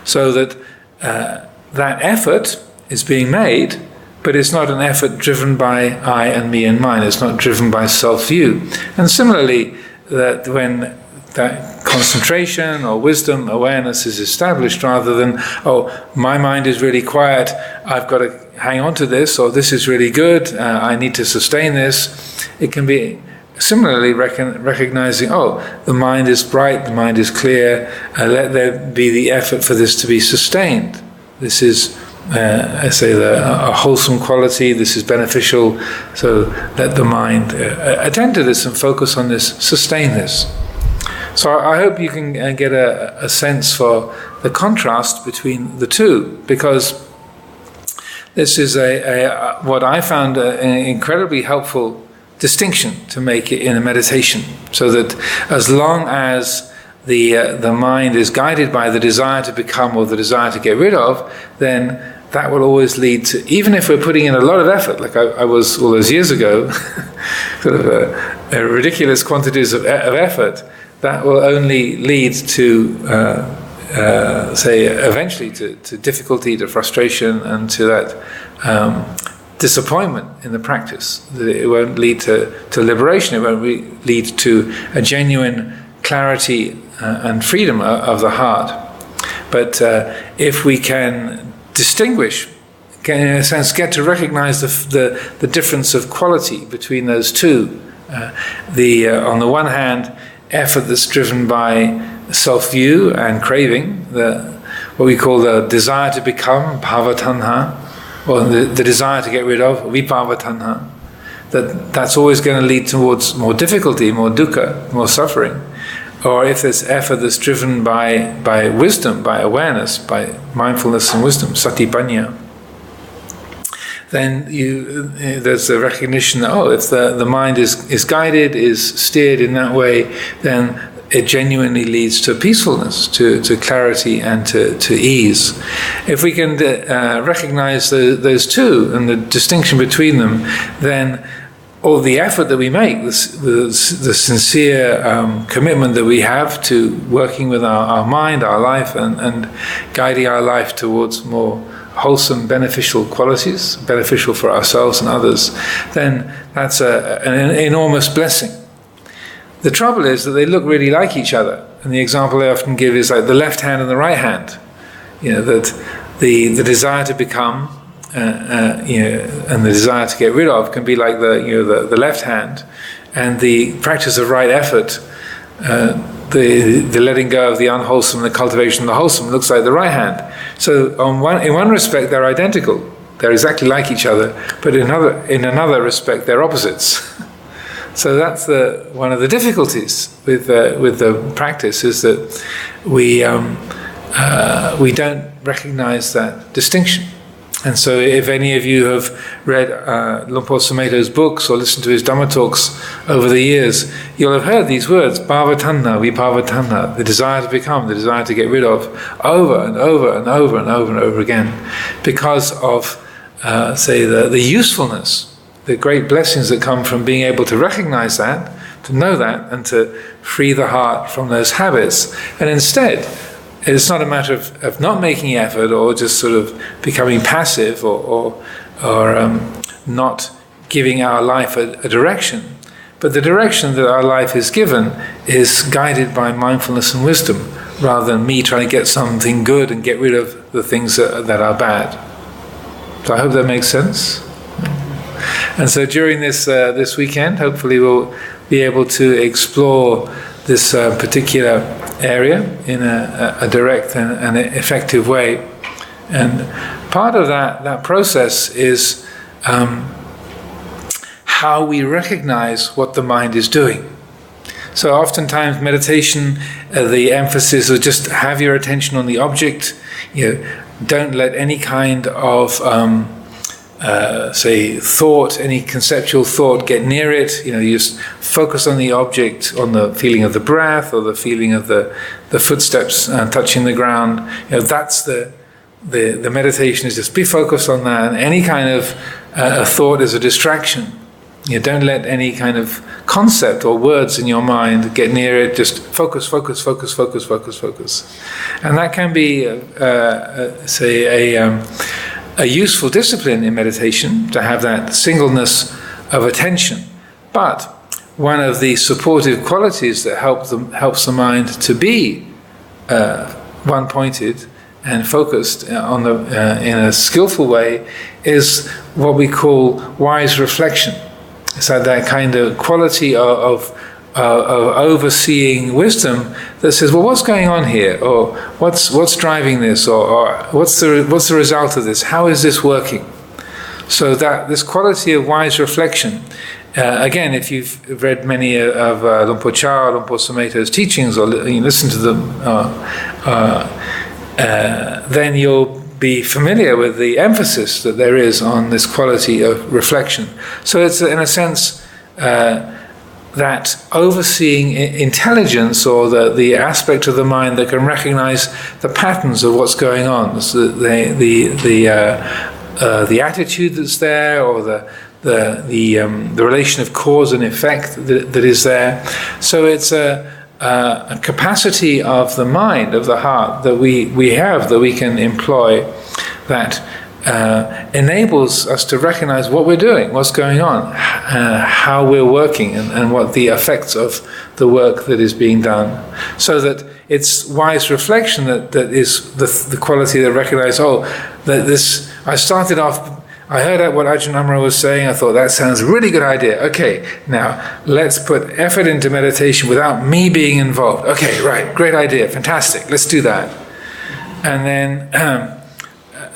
So that that effort is being made, but it's not an effort driven by I and me and mine. It's not driven by self-view. And similarly, that when that concentration or wisdom, awareness is established, rather than, oh, my mind is really quiet, I've got to hang on to this, or this is really good, I need to sustain this. It can be similarly recognizing, oh, the mind is bright, the mind is clear, let there be the effort for this to be sustained. This is I say a wholesome quality, this is beneficial, so let the mind attend to this and focus on this, sustain this. So I hope you can get a sense for the contrast between the two, because this is what I found an incredibly helpful distinction to make it in a meditation, so that as long as the mind is guided by the desire to become or the desire to get rid of, then that will always lead to, even if we're putting in a lot of effort, like I was all those years ago, sort of ridiculous quantities of effort, that will only lead to, say, eventually to difficulty, to frustration, and to that disappointment in the practice. It won't lead to liberation, it won't lead to a genuine clarity and freedom of the heart. But if we can distinguish, can, in a sense, get to recognize the difference of quality between those two. On the one hand, effort that's driven by self-view and craving, what we call the desire to become, bhava-tanha, or the desire to get rid of, vibhava-tanha, that's always going to lead towards more difficulty, more dukkha, more suffering. Or if there's effort that's driven by wisdom, by awareness, by mindfulness and wisdom, satipanya, then there's a recognition that, if the mind is guided, is steered in that way, then it genuinely leads to peacefulness, to clarity and to ease. If we can recognize those two and the distinction between them, then all the effort that we make, the sincere commitment that we have to working with our mind, our life, and guiding our life towards more wholesome, beneficial qualities, beneficial for ourselves and others, then that's an enormous blessing. The trouble is that they look really like each other, and the example I often give is like the left hand and the right hand. That the desire to become, and the desire to get rid of can be like the left hand, and the practice of right effort, the letting go of the unwholesome, the cultivation of the wholesome, looks like the right hand. So in one respect they're identical, they're exactly like each other, but in another respect they're opposites. So that's one of the difficulties with the practice, is that we don't recognize that distinction. And so if any of you have read Lumpur Sumedho's books or listened to his Dhamma talks over the years, you'll have heard these words, bhava-tanha, vibhava-tanha, the desire to become, the desire to get rid of, over and over and over and over and over again, because of, the usefulness, the great blessings that come from being able to recognize that, to know that, and to free the heart from those habits. And instead, it's not a matter of not making effort or just sort of becoming passive or not giving our life a direction. But the direction that our life is given is guided by mindfulness and wisdom, rather than me trying to get something good and get rid of the things that are bad. So I hope that makes sense. And so during this weekend, hopefully we'll be able to explore this particular area in a direct and effective way. And part of that process is how we recognize what the mind is doing. So oftentimes meditation, the emphasis is just have your attention on the object. Don't let any kind of thought, any conceptual thought get near it. You just focus on the object, on the feeling of the breath or the feeling of the footsteps touching the ground. That's the meditation, is just be focused on that. And any kind of thought is a distraction. Don't let any kind of concept or words in your mind get near it. Just focus, focus, focus, focus, focus, focus. And that can be, a useful discipline in meditation, to have that singleness of attention. But one of the supportive qualities that helps the mind to be one-pointed and focused on in a skillful way is what we call wise reflection. It's like that kind of quality of overseeing wisdom that says, well, what's going on here, or what's driving this, or what's the result of this? How is this working? So that this quality of wise reflection, again, if you've read many of Lumpur Cha, Lumpur Sumedho's teachings, or you listen to them, then you'll be familiar with the emphasis that there is on this quality of reflection. So it's, in a sense, that overseeing intelligence, or the aspect of the mind that can recognize the patterns of what's going on, so the attitude that's there, or the relation of cause and effect that is there. So it's a capacity of the mind, of the heart, that we have, that we can employ, that enables us to recognize what we're doing, what's going on, how we're working, and what the effects of the work that is being done. So that it's wise reflection that is the quality that recognizes, that this, I started off, I heard what Ajahn Amaro was saying, I thought that sounds a really good idea. Okay, now let's put effort into meditation without me being involved. Okay, right, great idea, fantastic, let's do that. And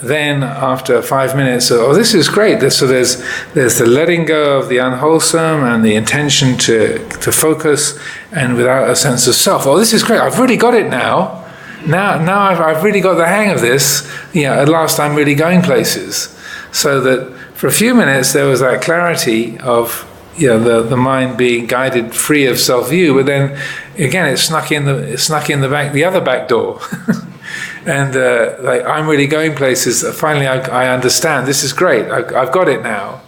then after 5 minutes, this is great. So there's the letting go of the unwholesome and the intention to focus, and without a sense of self. This is great. I've really got it now. Now I've really got the hang of this. At last I'm really going places. So that for a few minutes there was that clarity of the mind being guided free of self-view, but then again it snuck in the other back door. And I'm really going places. Finally, I understand. This is great. I've got it now.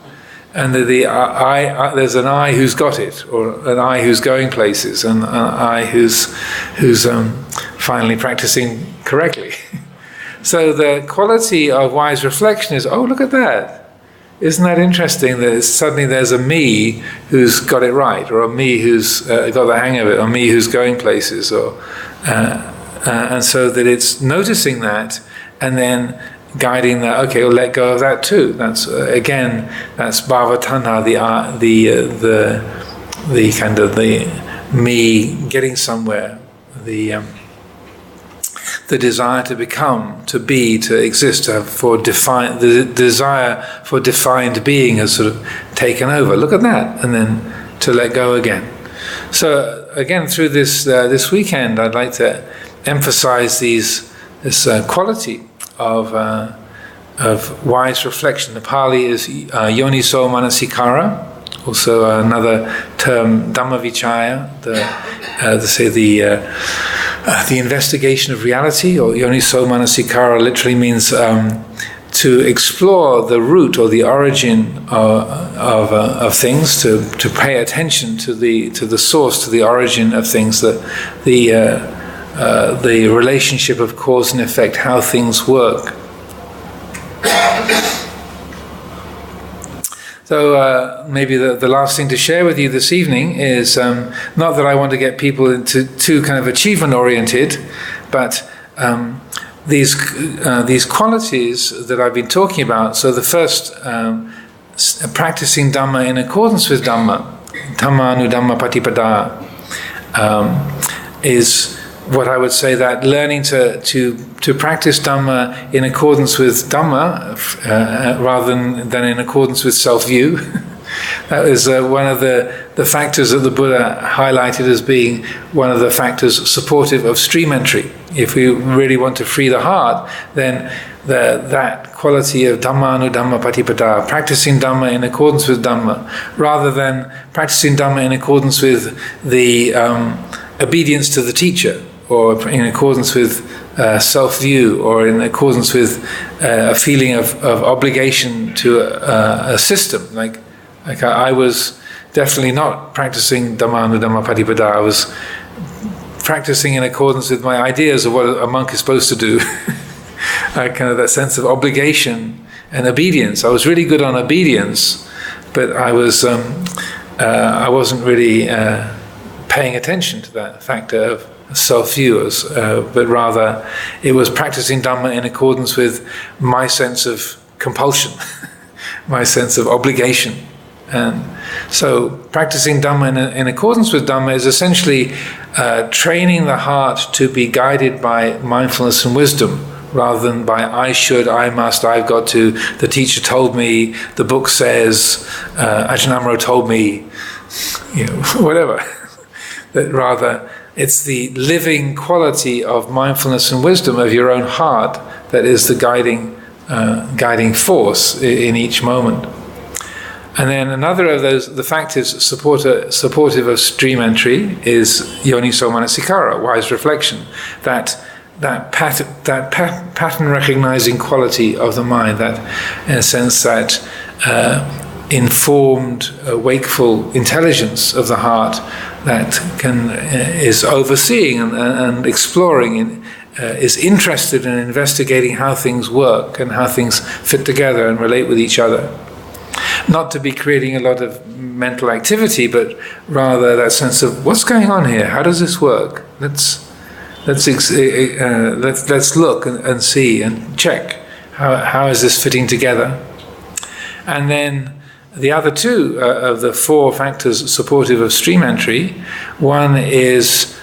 And there's an I who's got it, or an I who's going places, and an I who's finally practicing correctly. So the quality of wise reflection is, look at that. Isn't that interesting that suddenly there's a me who's got it right, or a me who's got the hang of it, or me who's going places, or... and so that it's noticing that, and then guiding that. Okay, we'll let go of that too. That's that's bhava tanha, the kind of the me getting somewhere, the desire to become, to be, to exist, the desire for defined being has sort of taken over. Look at that, and then to let go again. So again, through this weekend, I'd like to emphasize this quality of wise reflection. The Pali is yoniso manasikara, also another term Dhammavichaya, the investigation of reality, or yoniso manasikara literally means to explore the root or the origin of things, to pay attention to the source, to the origin of things, the relationship of cause and effect, how things work. So maybe the last thing to share with you this evening is, not that I want to get people into too kind of achievement oriented, but these qualities that I've been talking about. So the first, practicing Dhamma in accordance with Dhamma, Dhammāra patipada, is what I would say, that learning to practice Dhamma in accordance with Dhamma rather than in accordance with self-view. That is one of the factors that the Buddha highlighted as being one of the factors supportive of stream entry. If we really want to free the heart, then that quality of Dhammāra patipada, practicing Dhamma in accordance with Dhamma, rather than practicing Dhamma in accordance with the obedience to the teacher, or in accordance with self-view, or in accordance with a feeling of obligation to a system. Like I was definitely not practicing Dhammāra patipada. I was practicing in accordance with my ideas of what a monk is supposed to do. Kind of that sense of obligation and obedience. I was really good on obedience, but I wasn't really paying attention to that factor of self-view, but rather it was practicing Dhamma in accordance with my sense of compulsion, my sense of obligation. And so practicing Dhamma in accordance with Dhamma is essentially training the heart to be guided by mindfulness and wisdom, rather than by I should, I must, I've got to, the teacher told me, the book says, Ajahn Amaro told me, whatever. That rather, it's the living quality of mindfulness and wisdom of your own heart that is the guiding force in each moment. And then another of the factors supportive of stream entry is yoniso manasikara, wise reflection. That pattern recognizing quality of the mind, that in a sense that informed, wakeful intelligence of the heart that is overseeing and exploring is interested in investigating how things work and how things fit together and relate with each other. Not to be creating a lot of mental activity, but rather that sense of what's going on here. How does this work? Let's look and see and check how is this fitting together. And then the other two of the four factors supportive of stream entry, one is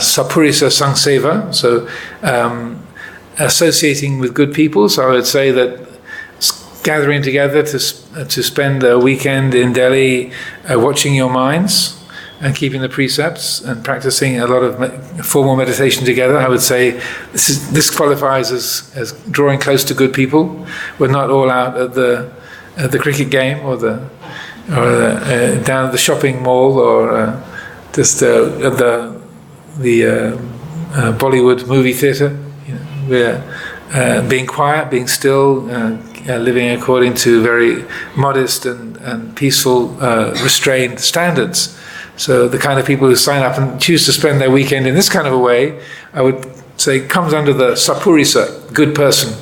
sapurisa sangseva, so associating with good people. So I would say that gathering together to spend a weekend in Delhi watching your minds and keeping the precepts and practicing a lot of formal meditation together, I would say this qualifies as drawing close to good people. We're not all out at the cricket game or down at the shopping mall or just at the Bollywood movie theatre. We're being quiet, being still, living according to very modest and peaceful, restrained standards. So the kind of people who sign up and choose to spend their weekend in this kind of a way, I would say comes under the sapurisa, good person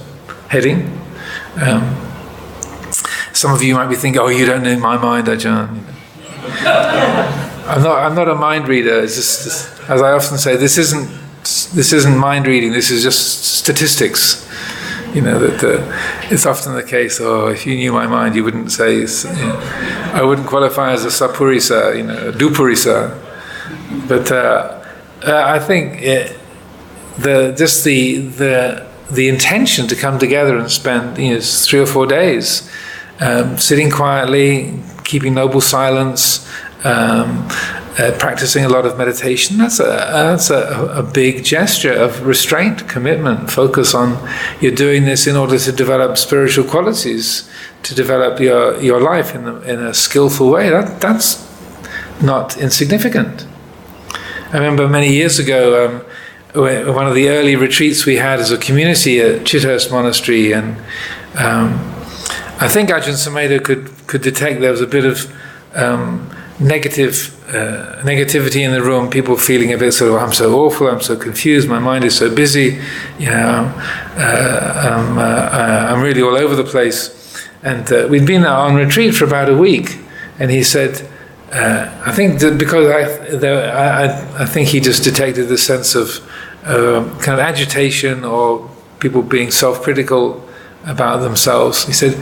heading. Some of you might be thinking, "Oh, you don't know my mind, Ajahn." I'm not a mind reader. It's just, as I often say, this isn't mind reading. This is just statistics. That it's often the case. Oh, if you knew my mind, you wouldn't say. I wouldn't qualify as a sapurisa, a dupurisa. But I think the intention to come together and spend 3 or 4 days sitting quietly, keeping noble silence. Practicing a lot of meditation, that's a big gesture of restraint, commitment, focus on you're doing this in order to develop spiritual qualities, to develop your life in a skillful way. That's not insignificant. I remember many years ago, one of the early retreats we had as a community at Chithurst Monastery, and I think Ajahn Sumedho could detect there was a bit of negativity in the room, people feeling a bit sort of, I'm so awful, I'm so confused, my mind is so busy, I'm really all over the place. And we'd been on retreat for about a week, and he said, I think that because I think he just detected the sense of kind of agitation or people being self-critical about themselves. He said,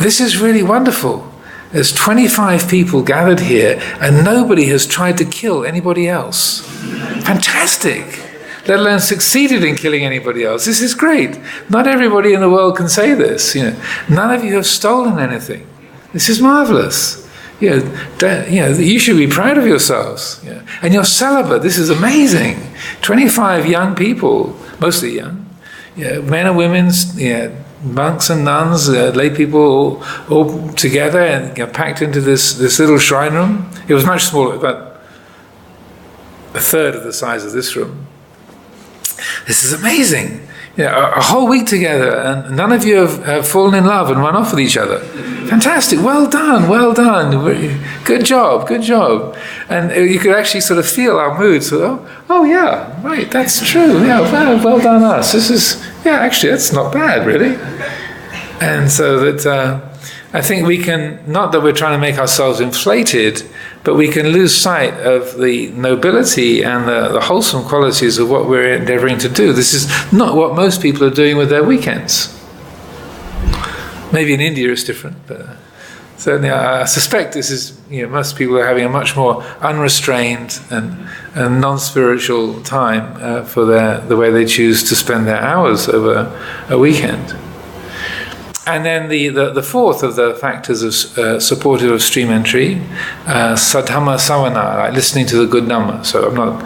this is really wonderful. There's 25 people gathered here and nobody has tried to kill anybody else. Fantastic! Let alone succeeded in killing anybody else. This is great. Not everybody in the world can say this. None of you have stolen anything. This is marvelous. You should be proud of yourselves. And you're celibate. This is amazing. 25 young people, mostly young, men and women, monks and nuns, lay people all together and packed into this little shrine room. It was much smaller, about a third of the size of this room. This is amazing. A whole week together, and none of you have fallen in love and run off with each other. Fantastic. Well done. Good job. And you could actually sort of feel our mood. So, oh yeah, right, that's true. Yeah, well done us. This is, actually, that's not bad, really. And so that I think we can, not that we're trying to make ourselves inflated, but we can lose sight of the nobility and the wholesome qualities of what we're endeavoring to do. This is not what most people are doing with their weekends. Maybe in India it's different, but certainly I suspect this is, most people are having a much more unrestrained and non-spiritual time for the way they choose to spend their hours over a weekend. And then the fourth of the factors of supportive of stream entry, sadhamma savana, like listening to the good Dhamma. So I'm not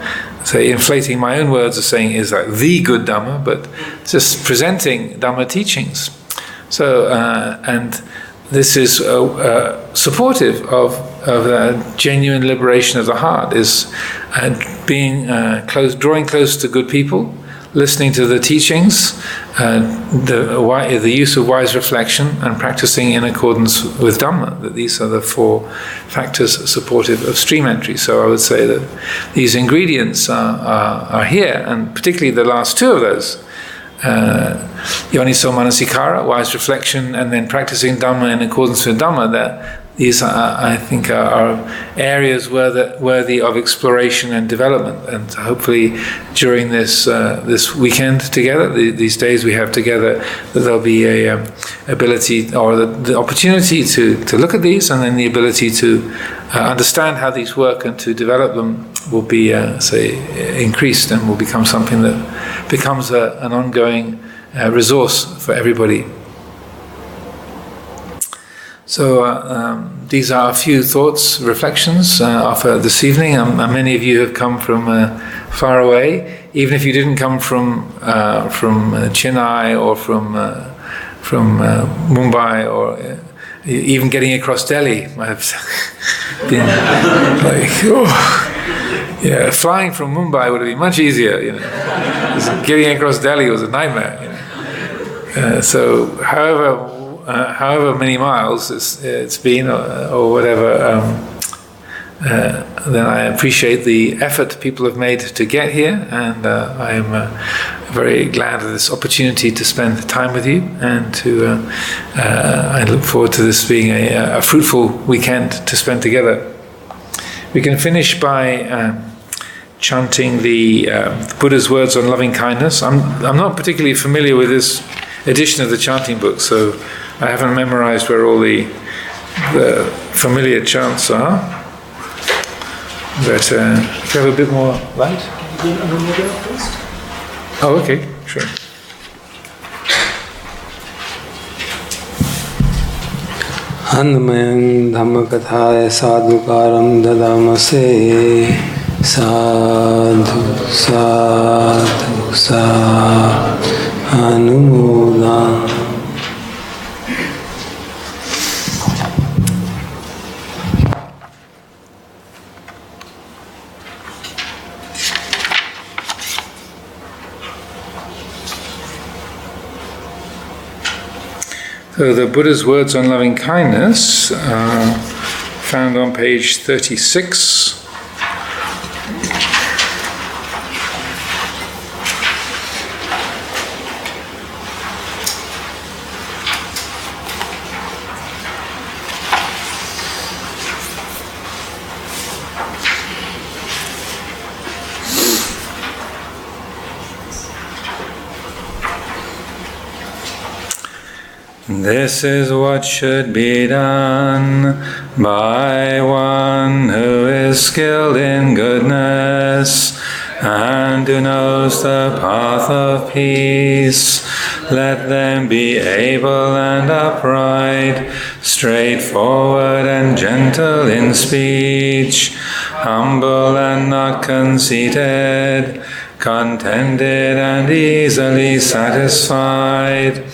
inflating my own words of saying is like the good Dhamma, but just presenting Dhamma teachings. So and this is supportive of genuine liberation of the heart, is being drawing close to good people, listening to the teachings, the use of wise reflection, and practicing in accordance with Dhamma. That these are the 4 factors supportive of stream entry. So I would say that these ingredients are here, and particularly the last 2 of those. Yoniso manasikara, wise reflection, and then practicing Dhamma in accordance with Dhamma, that these I think are areas worthy of exploration and development. And hopefully during this weekend together, these days we have together, that there'll be a ability or the opportunity to look at these, and then the ability to understand how these work and to develop them will be increased, and will become something that becomes an ongoing resource for everybody. So these are a few thoughts, reflections for this evening. Many of you have come from far away, even if you didn't come from Chennai or from Mumbai, or even getting across Delhi might have been like, flying from Mumbai would have been much easier. Getting across Delhi was a nightmare. So, however many miles it's been, or whatever, then I appreciate the effort people have made to get here, and I am very glad of this opportunity to spend time with you, and I look forward to this being a fruitful weekend to spend together. We can finish by chanting the Buddha's words on loving kindness. I'm not particularly familiar with this edition of the chanting book, so I haven't memorized where all the familiar chants are. But if you have a bit more light? Can you begin on the middle first? Oh, okay, sure. Annamayan Dhammakathaaya sadhukaram dadamase sadhu sadhu sadhu anumodam. So the Buddha's words on loving kindness are found on page 36. This is what should be done by one who is skilled in goodness and who knows the path of peace. Let them be able and upright, straightforward and gentle in speech, humble and not conceited, contented and easily satisfied,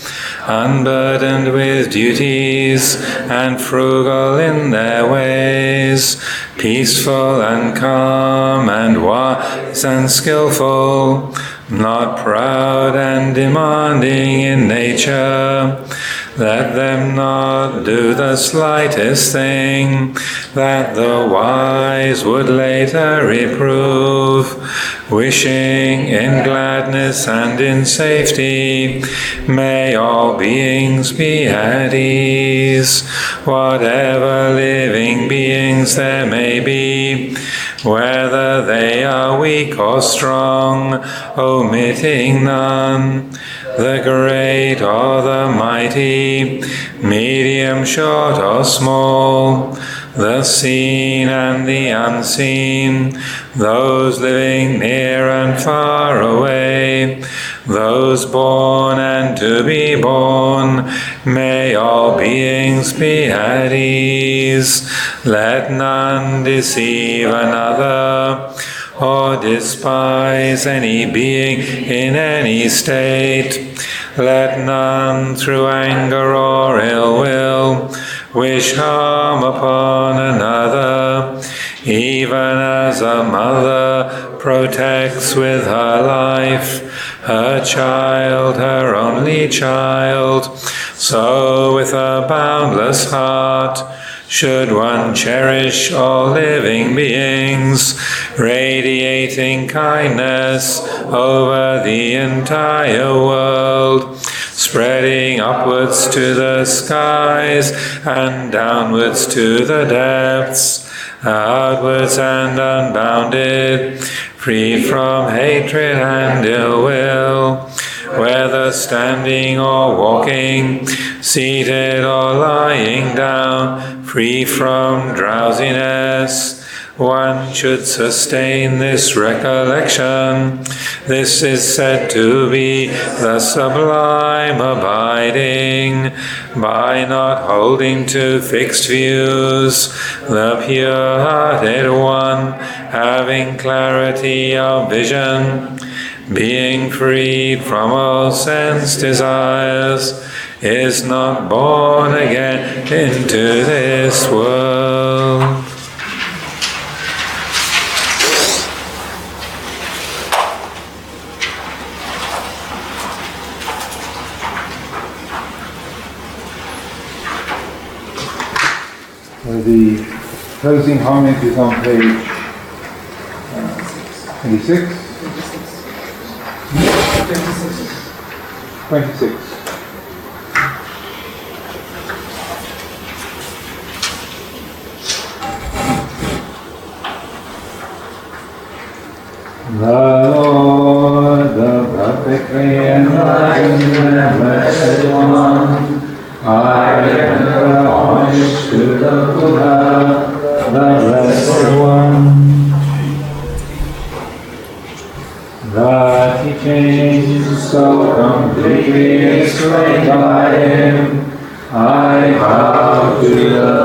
unburdened with duties and frugal in their ways, peaceful and calm and wise and skillful, not proud and demanding in nature. Let them not do the slightest thing that the wise would later reprove, wishing in gladness and in safety, may all beings be at ease, whatever living beings there may be, whether they are weak or strong, omitting none, the great or the mighty, medium, short or small, the seen and the unseen, those living near and far away, those born and to be born, may all beings be at ease. Let none deceive another, or despise any being in any state. Let none through anger or ill will wish harm upon another, even as a mother protects with her life her child, her only child. So with a boundless heart should one cherish all living beings, radiating kindness over the entire world, spreading upwards to the skies and downwards to the depths, outwards and unbounded, free from hatred and ill will, whether standing or walking, seated or lying down, free from drowsiness. One should sustain this recollection. This is said to be the sublime abiding, by not holding to fixed views, the pure-hearted one, having clarity of vision, being freed from all sense desires, is not born again into this world. The closing comment is on page 26. 26. The Lord, the perfectly enlightened and blessed one, I render homage to the Buddha, the Blessed One. The teachings so completely explained by him, I bow to the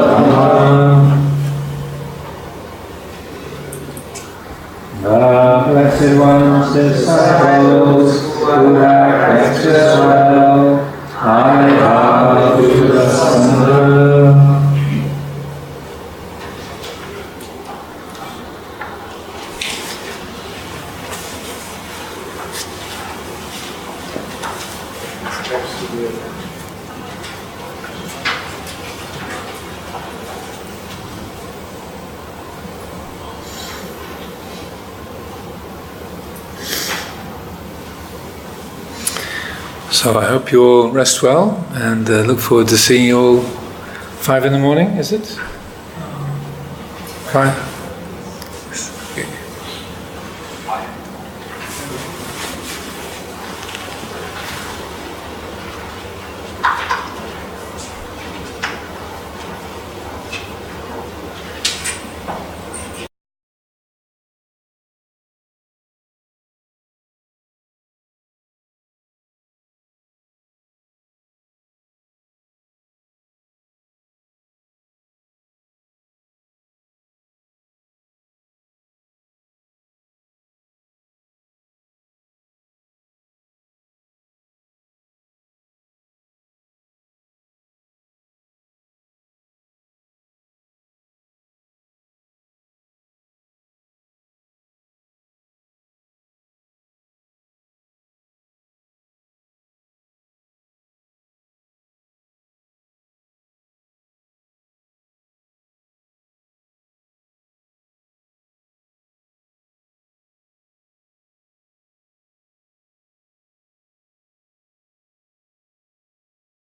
Dhammārāma. The Blessed One's disciples who act extra well, I bow to the Sangha. So I hope you all rest well, and look forward to seeing you all 5 in the morning, is it? 5?